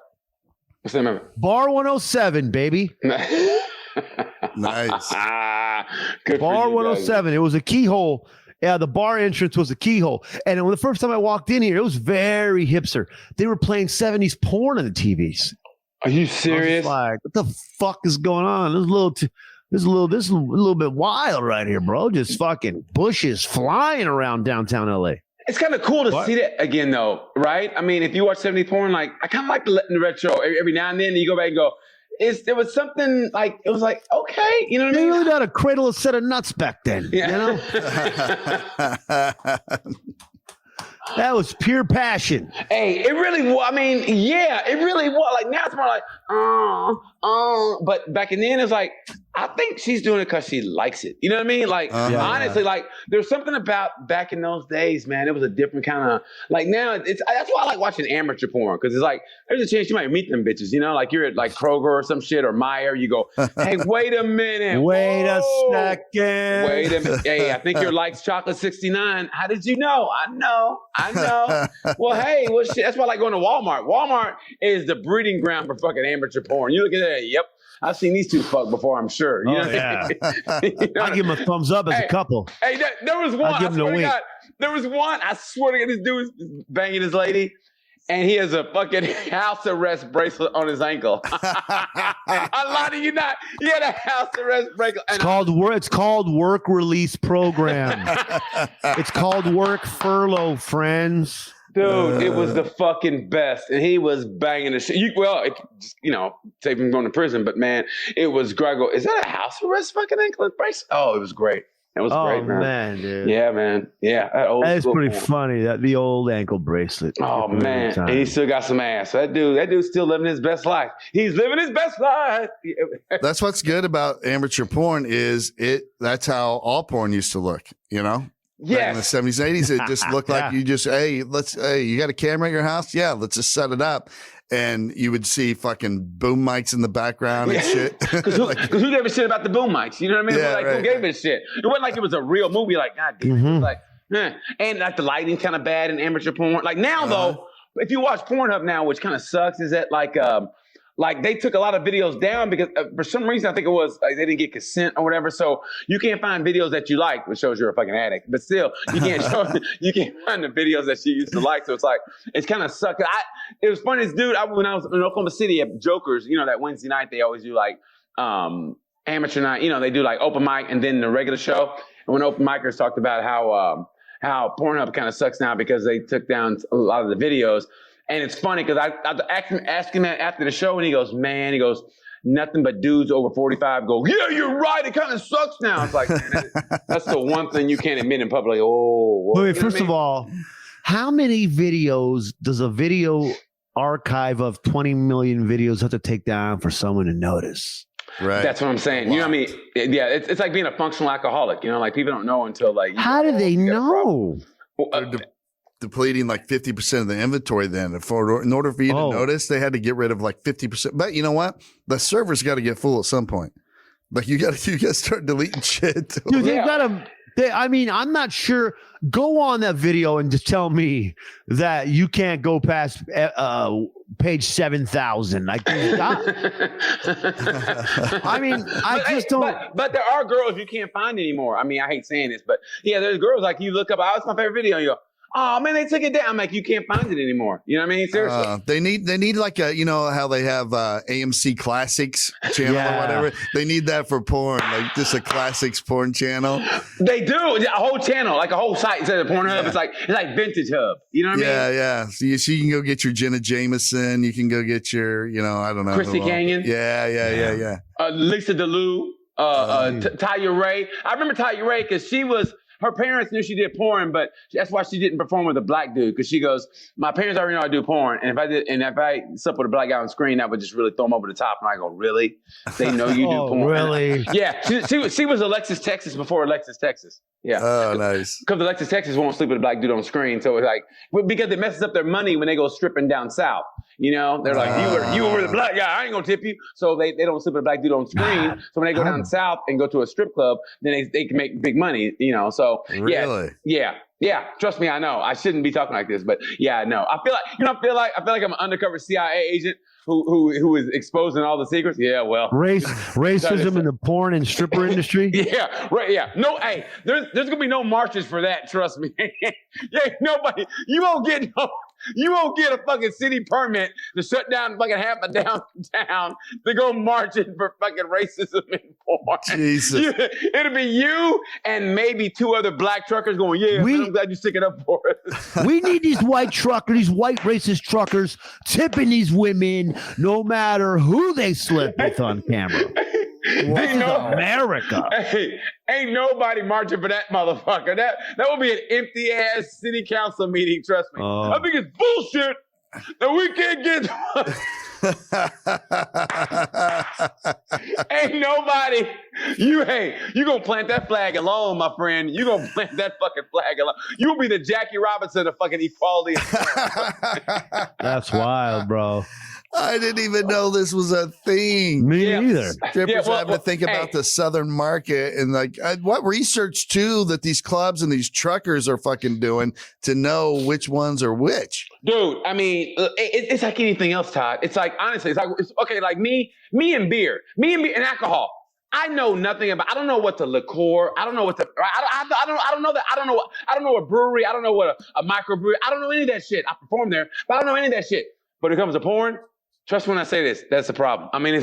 What's the name of it? Bar 107, baby. Nice. Good for Bar you 107. It was a keyhole. Yeah, the bar entrance was a keyhole. And when the first time I walked in here, it was very hipster. They were playing 70s porn on the TVs. Are you I was serious? just like, what the fuck is going on? This is a little bit wild right here, bro. Just fucking bushes flying around downtown LA. It's kind of cool to see that again, though, right? I mean, if you watch 70s porn, like I kind of like the retro. Every now and then, you go back and go, there was something like it was like okay, you know what I They mean? really got to cradle a set of nuts back then. Yeah. You know, that was pure passion. Hey, it really was. I mean, yeah, it really was. Like now it's more like, but back in then it's like, I think she's doing it because she likes it. You know what I mean? Like honestly, like there's something about back in those days, man. It was a different kind of like now. That's why I like watching amateur porn because it's like there's a chance you might meet them bitches. You know, like you're at like Kroger or some shit or Meijer. You go, hey, wait a minute, Wait a second. wait a minute. Hey, I think your likes chocolate 69. How did you know? I know. Well, hey, well, shit. That's why I like going to Walmart. Walmart is the breeding ground for fucking amateur porn. You look at that. Yep. I've seen these two fuck before, I'm sure. You know? Yeah. You know? I give them a thumbs up as a couple. Hey, there was one. I'll give I him a swear to wink. God, there was one. I swear to God, this dude was banging his lady, and he has a fucking house arrest bracelet on his ankle. I lie to you not. He had a house arrest bracelet. It's called work release program. It's called work furlough, friends. Dude, it was the fucking best, and he was banging the shit. Save him going to prison, but man, it was great. Is that a house arrest fucking ankle brace? Oh, it was great. It was great, man. Dude. Yeah, man. Yeah, that is pretty funny. That the old ankle bracelet. Oh man, and he still got some ass. So that dude's still living his best life. He's living his best life. That's what's good about amateur porn is that's how all porn used to look, you know? Yes. In the 70s, 80s, it just looked like you just, you got a camera at your house? Yeah, let's just set it up. And you would see fucking boom mics in the background and shit. Because who gave a shit about the boom mics? You know what I mean? Yeah, Who gave a shit? It wasn't like it was a real movie. Like, God damn it. It was like, and like the lighting kind of bad in amateur porn. Like now though, if you watch Pornhub now, which kind of sucks, is that like they took a lot of videos down because for some reason I think it was like they didn't get consent or whatever. So you can't find videos that you like, which shows you're a fucking addict. But still, you can't find the videos that you used to like. So it's like it's kind of sucked. It was funny. This dude, when I was in Oklahoma City at Jokers, you know that Wednesday night they always do like amateur night. You know they do like open mic and then the regular show. And when open micers talked about how Pornhub kind of sucks now because they took down a lot of the videos. And it's funny because I asked him that after the show, and he goes, nothing but dudes over 45 go, yeah, you're right. It kind of sucks now. It's like, man, that's the one thing you can't admit in public. Wait, first of all, how many videos does a video archive of 20 million videos have to take down for someone to notice? Right. That's what I'm saying. You know what I mean? Yeah, it's like being a functional alcoholic. You know, like people don't know until like. How do they know? Depleting like 50% of the inventory then. In order for you to notice, they had to get rid of like 50%. But you know what? The server's got to get full at some point. Like you got to start deleting shit. Dude, they've got to. I'm not sure. Go on that video and just tell me that you can't go past page 7,000. Like, But there are girls you can't find anymore. I mean, I hate saying this, but yeah, there's girls like you look up. Oh, it's my favorite video. And you go, oh man, they took it down. I'm like, you can't find it anymore. You know what I mean? Seriously. They need like a, you know how they have AMC Classics channel or whatever. They need that for porn, like just a classics porn channel. They do a whole channel, like a whole site instead of Pornhub. Yeah. It's like Vintage Hub. You know what I mean? Yeah. So you can go get your Jenna Jameson. You can go get your, I don't know, Chrissy Canyon. Yeah. Lisa DeLue, Taya Ray. I remember Taya Ray because her parents knew she did porn, but that's why she didn't perform with a black dude. Because she goes, my parents already know I do porn, and if I slept with a black guy on screen, that would just really throw them over the top. And I go, really? They know you do porn? Really? Yeah. She was Alexis Texas before Alexis Texas. Yeah. Oh, nice. Because Alexis Texas won't sleep with a black dude on screen, so it's like because it messes up their money when they go stripping down south. You know, they're like, you were the black guy. I ain't gonna tip you. So they don't sleep with a black dude on screen. So when they go down south and go to a strip club, then they can make big money. You know, so really? yeah. Yeah, trust me, I know. I shouldn't be talking like this, but yeah, I know. I feel like I'm an undercover CIA agent who is exposing all the secrets. Yeah, well, racism in the porn and stripper industry. Yeah, right. Yeah, no. Hey, there's gonna be no marches for that. Trust me. Yeah, nobody. You won't get a fucking city permit to shut down fucking half of downtown to go marching for fucking racism in porn. Jesus. It'll be you and maybe 2 other black truckers going, yeah, man, I'm glad you stick it up for us. We need these white racist truckers tipping these women no matter who they slip with on camera. America. Hey, ain't nobody marching for that motherfucker. That will be an empty ass city council meeting. Trust me. I think it's bullshit that we can't get. Ain't nobody. You gonna plant that flag alone, my friend. You gonna plant that fucking flag alone. You'll be the Jackie Robinson of fucking equality. That's wild, bro. I didn't even know this was a thing. Me either. Strippers having to think about the Southern market and like what research too that these clubs and these truckers are fucking doing to know which ones are which. Dude, I mean, it's like anything else, Todd. It's like, honestly, it's okay. Like me and beer and alcohol. I know nothing about. I don't know what the liqueur. I don't know what the. I don't know that. I don't know what brewery. I don't know what a microbrewery. I don't know any of that shit. I perform there, but I don't know any of that shit. But when it comes to porn, trust me when I say this. That's the problem. I mean,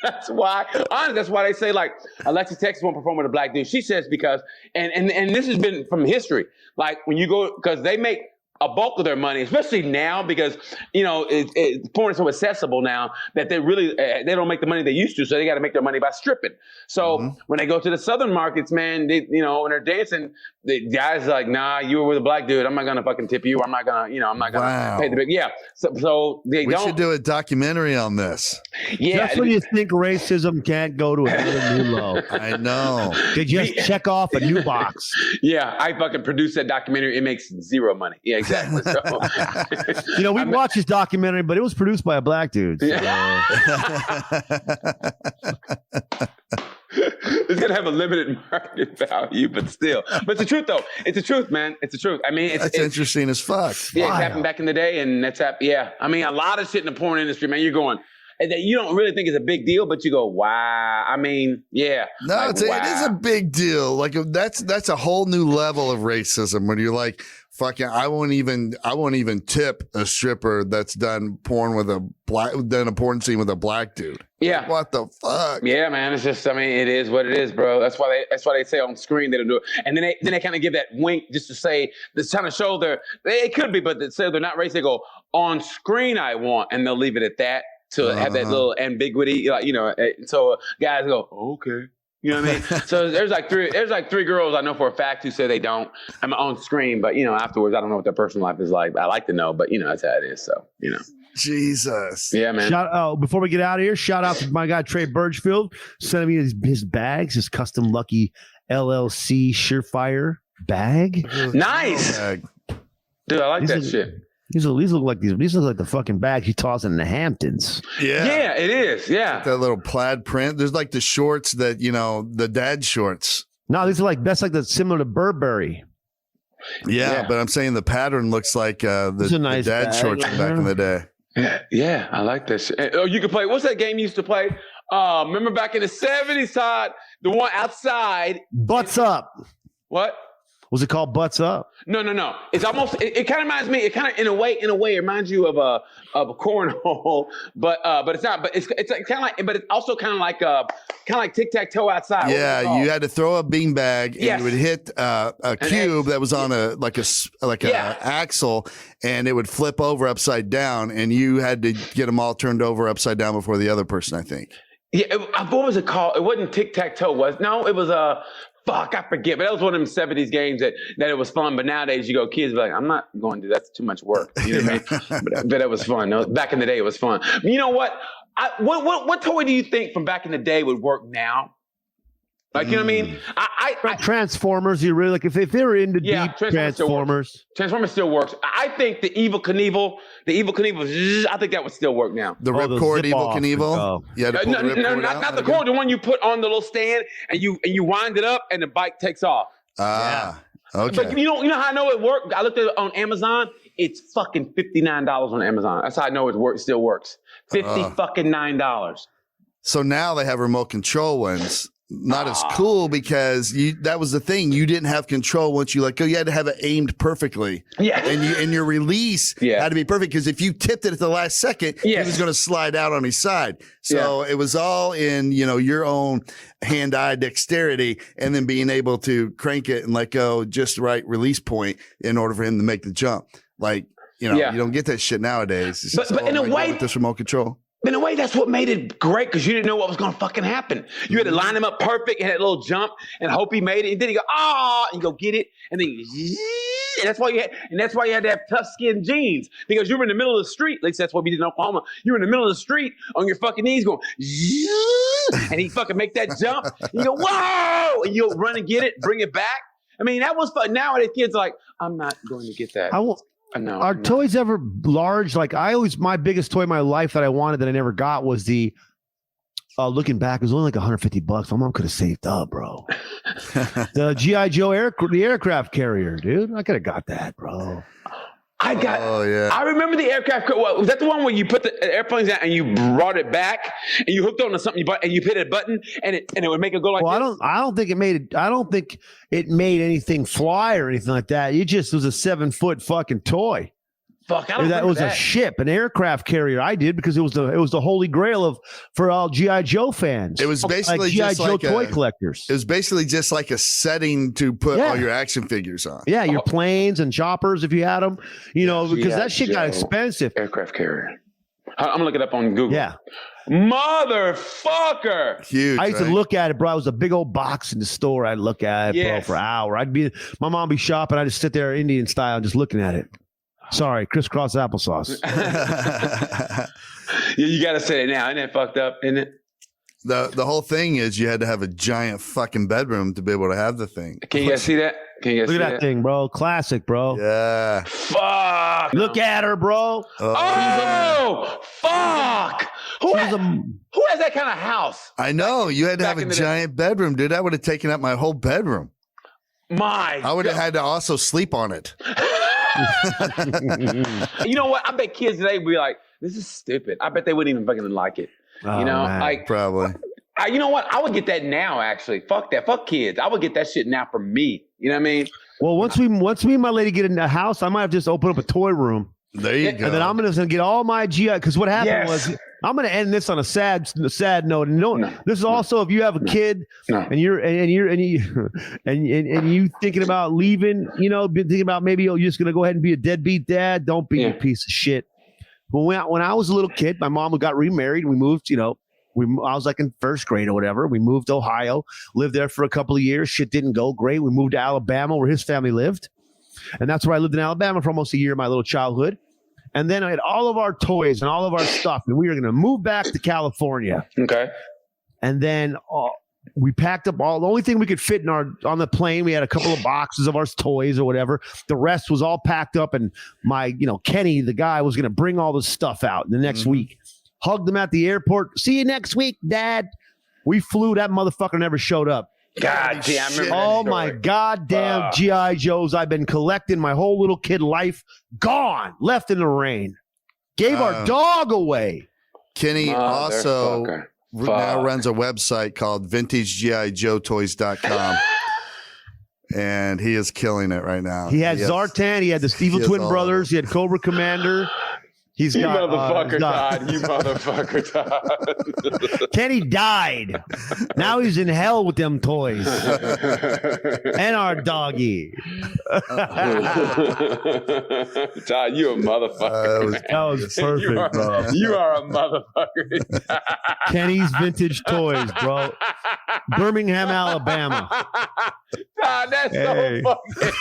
that's why. Honestly, that's why they say like Alexis Texas won't perform with a black dude. She says because and this has been from history. Like when you go because they make a bulk of their money, especially now because, porn is so accessible now that they really, they don't make the money they used to. So they got to make their money by stripping. So when they go to the Southern markets, man, they, when they're dancing, the guys are like, nah, you were with a black dude. I'm not going to fucking tip you. I'm not going to, pay the big, yeah. So we should do a documentary on this. Yeah. That's when you think racism can't go to another new low. I know. They just check off a new box. Yeah. I fucking produced that documentary. It makes zero money. Yeah, exactly. So, we watched this documentary, but it was produced by a black dude. So. Yeah. It's gonna have a limited market value, but still. But it's the truth, though. It's the truth, man. It's the truth. I mean, it's interesting as fuck. Yeah, it's happened back in the day, and that's happened. Yeah, I mean, a lot of shit in the porn industry, man. You're going that you don't really think is a big deal, but you go, wow. I mean, yeah. No, like, it is a big deal. Like that's a whole new level of racism when you're like, fucking, I won't even tip a stripper that's done a porn scene with a black dude. Yeah. Like, what the fuck? Yeah, man. It's just, I mean, it is what it is, bro. That's why they say on screen they don't do it. And then they kind of give that wink just to say, this kind of show it could be, but they say they're not racist. They go, on screen I want, and they'll leave it at that to have that little ambiguity. Like, so guys go, okay. You know what I mean? So there's like three girls I know for a fact who say they don't. I'm on screen, but afterwards I don't know what their personal life is like. I like to know, but that's how it is. So Jesus. Yeah, man. Before we get out of here, shout out to my guy Trey Birchfield sending me his bags, his custom Lucky LLC Surefire bag. Nice, dude. I like that shit. These look like the fucking bags he tossed in the Hamptons. Yeah, it is. Yeah, like that little plaid print. There's like the shorts that the dad shorts. No, these are similar to Burberry. Yeah, but I'm saying the pattern looks like the dad shorts from back in the day. Yeah, I like that shit. Oh, you can play. What's that game you used to play? Remember back in the 70s, Todd? The one outside. Butts Up. What? Was it called Butts Up? No. It's almost. It kind of reminds me. It kind of in a way it reminds you of a cornhole, but it's not. But it's kind of like. But it's also kind of like tic-tac-toe outside. Yeah, you had to throw a beanbag and you would hit a cube that was on a axle, and it would flip over upside down, and you had to get them all turned over upside down before the other person, I think. Yeah, what was it called? It wasn't tic-tac-toe. It was a. Fuck, I forget. But that was one of them 70s games that it was fun. But nowadays you go, kids be like, I'm not going to do that. That's too much work. You know what I mean? But it was fun. Back in the day, it was fun. You know what? What toy do you think from back in the day would work now? Like, you know what I mean? I Transformers, you really like if they were into deep Transformers. Transformers still works. I think the Evil Knievel, I think that would still work now. The ripcord Evil Knievel? Yeah, not the cord, the one you put on the little stand and you wind it up and the bike takes off. Okay. But you know how I know it worked? I looked at it on Amazon. It's fucking $59 on Amazon. That's how I know it still works. $59. So now they have remote control ones. Not as cool because that was the thing. You didn't have control once you let go. You had to have it aimed perfectly. Yeah. And your release had to be perfect because if you tipped it at the last second, he was going to slide out on his side. So it was all in, your own hand-eye dexterity and then being able to crank it and let go just the right release point in order for him to make the jump. Like, you don't get that shit nowadays. It's but in a way, with this remote control. In a way, that's what made it great because you didn't know what was going to fucking happen. You had to line him up perfect and had a little jump and hope he made it. And then he go, and you go get it. And then and that's why you had to have tough skin jeans because you were in the middle of the street. At least that's what we did in Oklahoma. You were in the middle of the street on your fucking knees going, and he fucking make that jump. You go, whoa! And you'll run and get it, bring it back. I mean, that was fun. Nowadays, kids are like, I'm not going to get that. No, are toys ever large? Like my biggest toy in my life that I wanted that I never got was the, looking back, it was only like $150. My mom could have saved up, bro. The G.I. Joe the aircraft carrier, dude. I could have got that, bro. I remember the aircraft. Was that the one where you put the airplanes out and you brought it back and you hooked onto something and you hit a button and it would make it go like this? I don't think it made anything fly or anything like that. It just was a 7-foot fucking toy. Fuck, I don't that was that. A ship, an aircraft carrier. I did because it was the holy grail for all G.I. Joe fans. It was basically like G.I. just Joe like toy collectors. It was basically just like a setting to put all your action figures on. Yeah, your planes and choppers if you had them. Because that shit got expensive. Aircraft carrier. I'm gonna look it up on Google. Yeah. Motherfucker. Huge. I used to look at it, bro. It was a big old box in the store. I'd look at it, bro, for an hour. My mom would be shopping. I'd just sit there Indian style just looking at it. Sorry, crisscross applesauce. You got to say it now. Isn't it fucked up? Isn't it? The whole thing is you had to have a giant fucking bedroom to be able to have the thing. Can you guys see that? Look at that thing, bro. Classic, bro. Yeah. Fuck. Look at her, bro. Fuck. Who has that kind of house? I know. You had to have a giant bedroom, dude. That would have taken up my whole bedroom. I would have had to also sleep on it. You know what? I bet kids today would be like, this is stupid. I bet they wouldn't even fucking like it. Man, probably. You know what? I would get that now, actually. Fuck that. Fuck kids. I would get that shit now for me. You know what I mean? Well, once me and my lady get in the house, I might have just opened up a toy room. There you go. And then I'm gonna get all my GI because what happened was I'm gonna end this on a sad note. And this is also if you have a kid and you thinking about leaving, thinking about maybe you're just gonna go ahead and be a deadbeat dad. Don't be a piece of shit. But when I was a little kid, my mom got remarried. We moved. I was like in first grade or whatever. We moved to Ohio, lived there for a couple of years. Shit didn't go great. We moved to Alabama where his family lived. And that's where I lived in Alabama for almost a year of my little childhood. And then I had all of our toys and all of our stuff. And we were going to move back to California. Okay. And then we packed up the only thing we could fit on the plane. We had a couple of boxes of our toys or whatever. The rest was all packed up. And my, Kenny, the guy, was going to bring all the stuff out the next week. Hugged them at the airport. See you next week, Dad. We flew. That motherfucker never showed up. God damn. I remember Oh my goddamn G.I. Joes I've been collecting my whole little kid life. Gone. Left in the rain. Gave our dog away. Kenny also now runs a website called VintageGIJoeToys.com. And he is killing it right now. He had Zartan. He had the Evil Twin Brothers. He had Cobra Commander. He's you got, motherfucker, Todd. You motherfucker, Todd. Kenny died. Now he's in hell with them toys. And our doggy. Todd, you a motherfucker. That was perfect, bro. You are a motherfucker. Kenny's Vintage Toys, bro. Birmingham, Alabama. Todd, that's so fucking.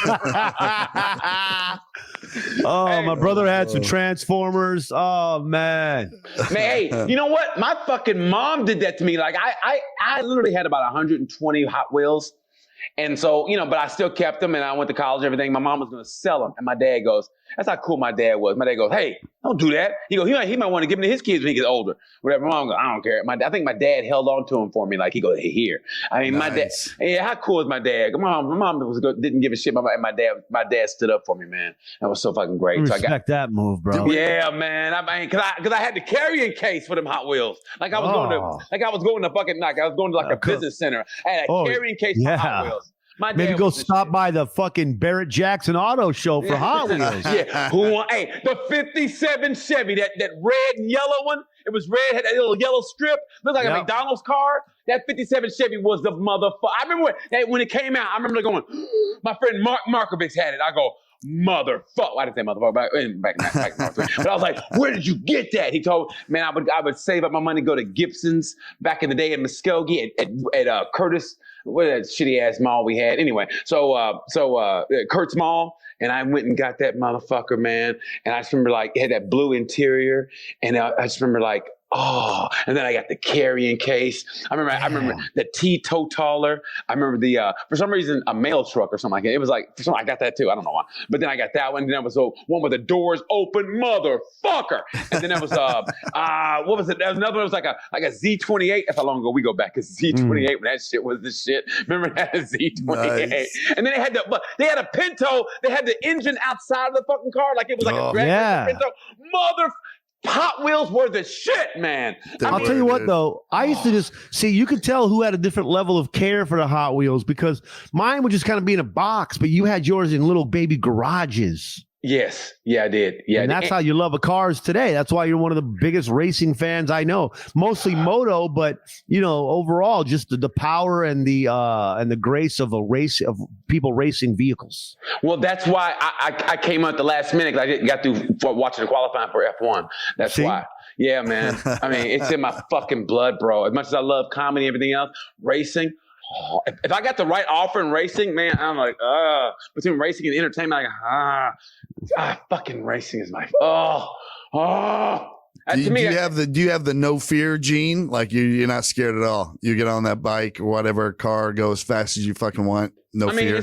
My brother had some Transformers. Oh man. Hey, you know what? My fucking mom did that to me. Like I literally had about 120 Hot Wheels. And so, but I still kept them and I went to college and everything. My mom was going to sell them. And my dad goes, That's how cool my dad was. My dad goes, hey, don't do that. He goes, he might want to give them to his kids when he gets older. Whatever. My mom goes, I don't care. I think my dad held on to him for me. Like, he goes, hey, here. I mean, my dad, yeah, how cool is my dad? My mom didn't give a shit. My dad stood up for me, man. That was so fucking great. Respect that move, bro. Yeah, man. I mean, cause I had the carrying case for them Hot Wheels. Like I was going to a business center. I had a carrying case for Hot Wheels. Maybe go stop by the fucking Barrett Jackson Auto Show for Hot Wheels. Yeah. The 57 Chevy, that red and yellow one. It was red, had that little yellow strip. Looked like a McDonald's car. That 57 Chevy was the motherfucker. I remember when it came out, I remember going, my friend Mark Markovich had it. I go, motherfucker. I didn't say motherfucker back but I was like, where did you get that? He told me, man, I would save up my money, go to Gibson's back in the day in Muskogee at Curtis. What that shitty ass mall we had? Anyway, so Kurt's Mall, and I went and got that motherfucker, man. And I just remember like it had that blue interior, and I just remember like, oh, and then I got the carrying case. I remember the teetotaler. I remember the for some reason a mail truck or something like that. It was like I got that too. I don't know why. But then I got that one. And then there was one with the doors open, motherfucker. And then there was what was it? There was another one. It was like a Z28. That's how long ago we go back. Cause Z28 when that shit was the shit. Remember that Z28? Nice. And then they had a Pinto. They had the engine outside of the fucking car like it was like a Pinto. Hot Wheels were the shit, man. I'll tell you what, though. I used to just see, you could tell who had a different level of care for the Hot Wheels because mine would just kind of be in a box, but you had yours in little baby garages. Yes. Yeah, I did. Yeah. And that's how you love cars today. That's why you're one of the biggest racing fans I know. Mostly moto, but overall, just the power and the grace of people racing vehicles. Well, that's why I came out the last minute. I got through watching the qualifying for F1. That's why. Yeah, man. I mean, it's in my fucking blood, bro. As much as I love comedy and everything else, racing. Oh, if I got the right offer in racing, man, I'm like, between racing and entertainment, fucking racing is my Do you have the no fear gene? Like you're not scared at all. You get on that bike or whatever car, go as fast as you fucking want. No fear.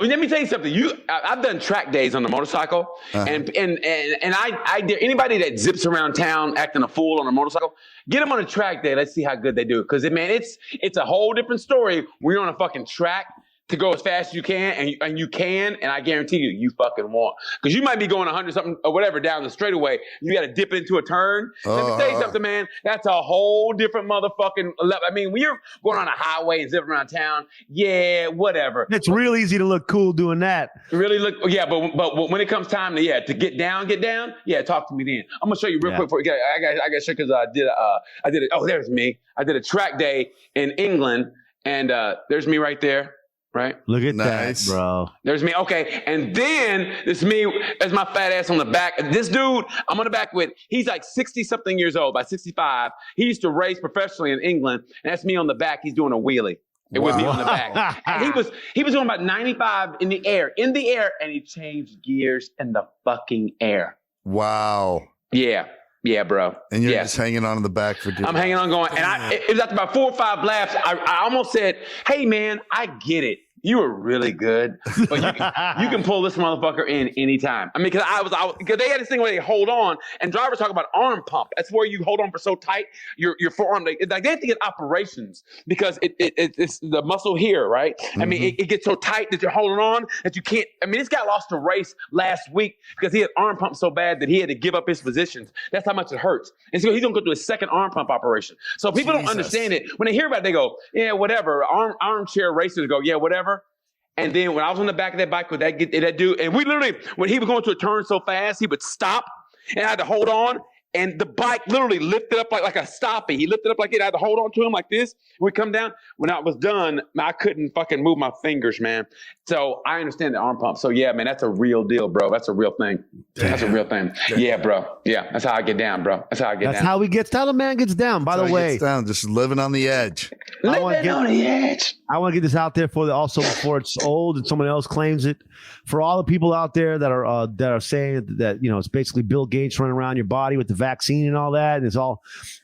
Let me tell you something. I've done track days on the motorcycle, and I dare anybody that zips around town acting a fool on a motorcycle, get them on a track day. Let's see how good they do. Because man, it's a whole different story when you're on a fucking track to go as fast as you can, and I guarantee you fucking won't. Because you might be going 100 something or whatever down the straightaway. You got to dip into a turn. Let me tell you something, man. That's a whole different motherfucking level. I mean, when you're going on a highway and zipping around town, yeah, whatever. It's real easy to look cool doing that. Really look, yeah. But when it comes time to get down. Yeah, talk to me then. I'm gonna show you real quick. I got to show because I did it. Oh, there's me. I did a track day in England, and there's me right there. Right. Look at that, bro. There's me. Okay. And then this me as my fat ass on the back. This dude I'm on the back with, he's like 60 something years old, by 65. He used to race professionally in England. And that's me on the back. He's doing a wheelie. It would be on the back. And he was doing about 95 in the air, and he changed gears in the fucking air. Wow. Yeah. Yeah, bro. And you're just hanging on in the back for good. I'm hanging on going. And it was after about 4 or 5 laps, I almost said, hey, man, I get it. You were really good, but you can pull this motherfucker in anytime. I mean, because they had this thing where they hold on, and drivers talk about arm pump. That's where you hold on for so tight your forearm. They have to get operations because it's the muscle here, right? Mm-hmm. I mean, it gets so tight that you're holding on that you can't. I mean, this guy lost a race last week because he had arm pump so bad that he had to give up his positions. That's how much it hurts. And so he's gonna go through a second arm pump operation. So people don't understand it when they hear about it. They go, yeah, whatever. Armchair racers go, yeah, whatever. And then when I was on the back of that bike with that dude, and we literally, when he was going to a turn so fast, he would stop, and I had to hold on, and the bike literally lifted up like a stoppie. He lifted up like it. I had to hold on to him like this. We come down. When I was done, I couldn't fucking move my fingers, man. So I understand the arm pump. So yeah, man, that's a real deal, bro. That's a real thing. Damn. That's a real thing. Damn. Yeah, bro. Yeah, that's how I get down, bro. That's how he gets down. The man gets down. By the way, gets down, just living on the edge. Living on the edge. I want to get this out there also before it's old and someone else claims it. For all the people out there that are saying that it's basically Bill Gates running around your body with the vaccine and all that, and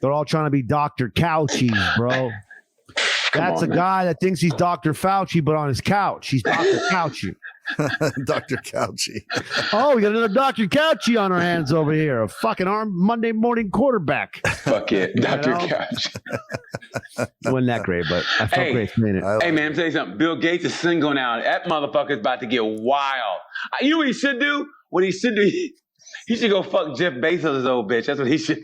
they're all trying to be Dr. Couchy, bro. That's a guy that thinks he's Dr. Fauci, but on his couch, he's Dr. Couchy. Dr. Couchy. Oh, we got another Dr. Couchy on our hands over here. A fucking Monday morning quarterback. Fuck it, Dr. Couch. Wasn't that great, but I felt great saying it. Hey, man, I'm telling you something. Bill Gates is single now. That motherfucker's about to get wild. You know what he should do? What he should do? He should go fuck Jeff Bezos' old bitch. That's what he should.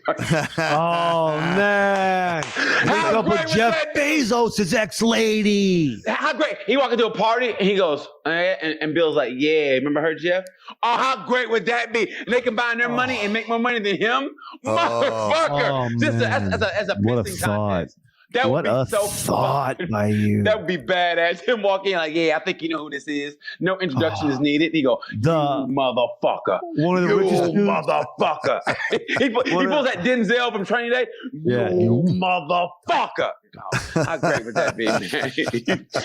Oh, man. Hook up with Jeff Bezos' ex-lady. How great. He walked into a party and he goes, and Bill's like, yeah, remember her, Jeff? Oh, how great would that be? They combine their money and make more money than him? Motherfucker. Just as a what a pissing thought. contest. That what would be a so thought fun. by you. That would be badass. Him walking in like, yeah, I think you know who this is. No introduction is needed. He go, you motherfucker. One of the richest dudes. Motherfucker. he pulls that Denzel from Training Day. Yeah, you motherfucker. Oh, how great would that be, man?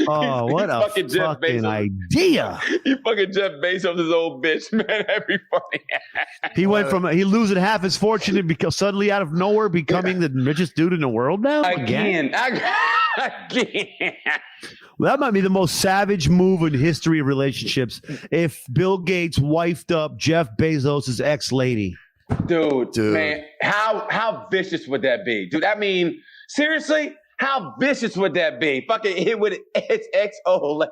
Oh, what a fucking idea. You fucking Jeff Bezos' old bitch, man. That'd be funny. He went from losing half his fortune and because suddenly out of nowhere becoming the richest dude in the world now? Again. Well, that might be the most savage move in history of relationships if Bill Gates wifed up Jeff Bezos' ex-lady. Dude, man, how vicious would that be? Dude, I mean, seriously? How vicious would that be? Fucking hit with its ex-old.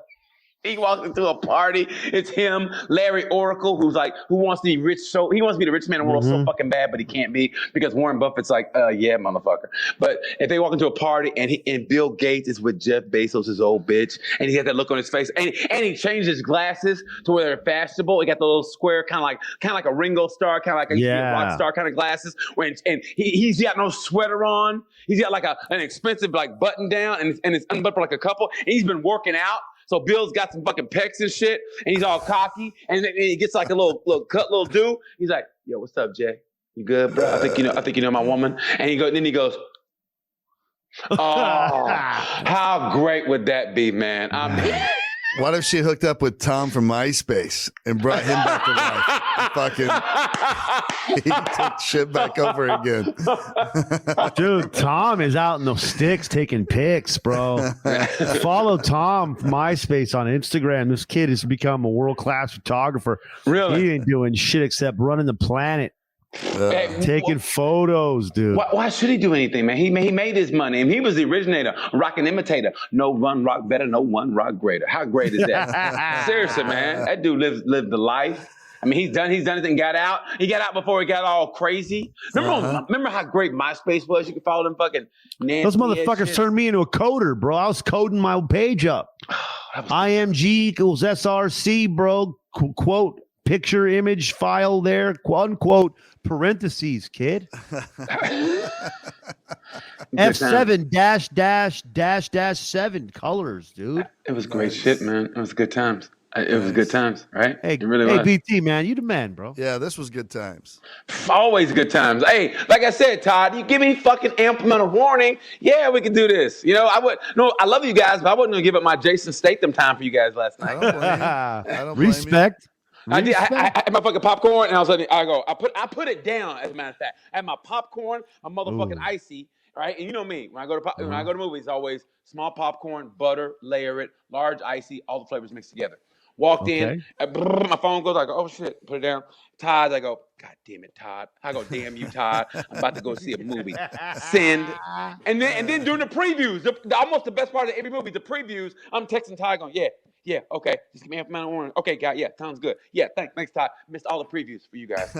He walks into a party. It's him, Larry Oracle, who wants to be rich. So he wants to be the richest man in the world so fucking bad, but he can't be because Warren Buffett's like, yeah, motherfucker. But if they walk into a party and Bill Gates is with Jeff Bezos' old bitch, and he has that look on his face, and he changed his glasses to where they're fashionable. He got the little square, kind of like a Ringo Starr, kind of like a rock star kind of glasses. And he's got no sweater on. He's got like an expensive like button down, and it's unbuttoned for like a couple. And he's been working out. So Bill's got some fucking pecs and shit, and he's all cocky, and then he gets like a little dude. He's like, "Yo, what's up, Jay? You good, bro? I think you know my woman." And then he goes, "Oh, how great would that be, man?" What if she hooked up with Tom from MySpace and brought him back to life? He took shit back over again. Dude, Tom is out in the sticks taking pics, bro. Follow Tom from MySpace on Instagram. This kid has become a world-class photographer. Really? He ain't doing shit except running the planet. Taking photos, dude. Why should he do anything, man? He made his money, and he was the originator, rock and imitator. No one rock better, no one rock greater. How great is that? Seriously, man, that dude lived the life. I mean, he's done it and got out. He got out before he got all crazy. Remember how great MySpace was? You could follow them fucking Nancy. Those motherfuckers turned me into a coder, bro. I was coding my page up. IMG equals SRC, bro. Quote. Picture image file there, unquote, parentheses, kid. F7 dash 7 colors, dude. It was great shit, man. It was good times. It was good times, right? Hey, it really was. BT, man, you the man, bro. Yeah, this was good times. Always good times. Hey, like I said, Todd, you give me fucking ample amount of warning. Yeah, we can do this. You know, I love you guys, but I wouldn't give up my Jason Statham time for you guys last night. I don't blame Respect. you. I had my fucking popcorn, and I put it down. As a matter of fact, I had my popcorn, my motherfucking icy, right? And you know me, when I go to movies, it's always small popcorn, butter, layer it, large icy, all the flavors mixed together. Walked in, my phone goes, I go, oh shit, put it down. Todd, I go, God damn it, Todd. I go, damn you, Todd. I'm about to go see a movie. Send. And then during the previews, almost the best part of every movie, the previews, I'm texting Todd going, yeah, okay. Just give me half amount of orange. Okay, guy, yeah, sounds good. Yeah, thanks, Todd. Missed all the previews for you guys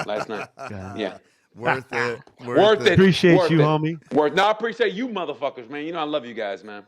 last night. Yeah. Worth it. Appreciate you, homie. No, I appreciate you motherfuckers, man. You know I love you guys, man.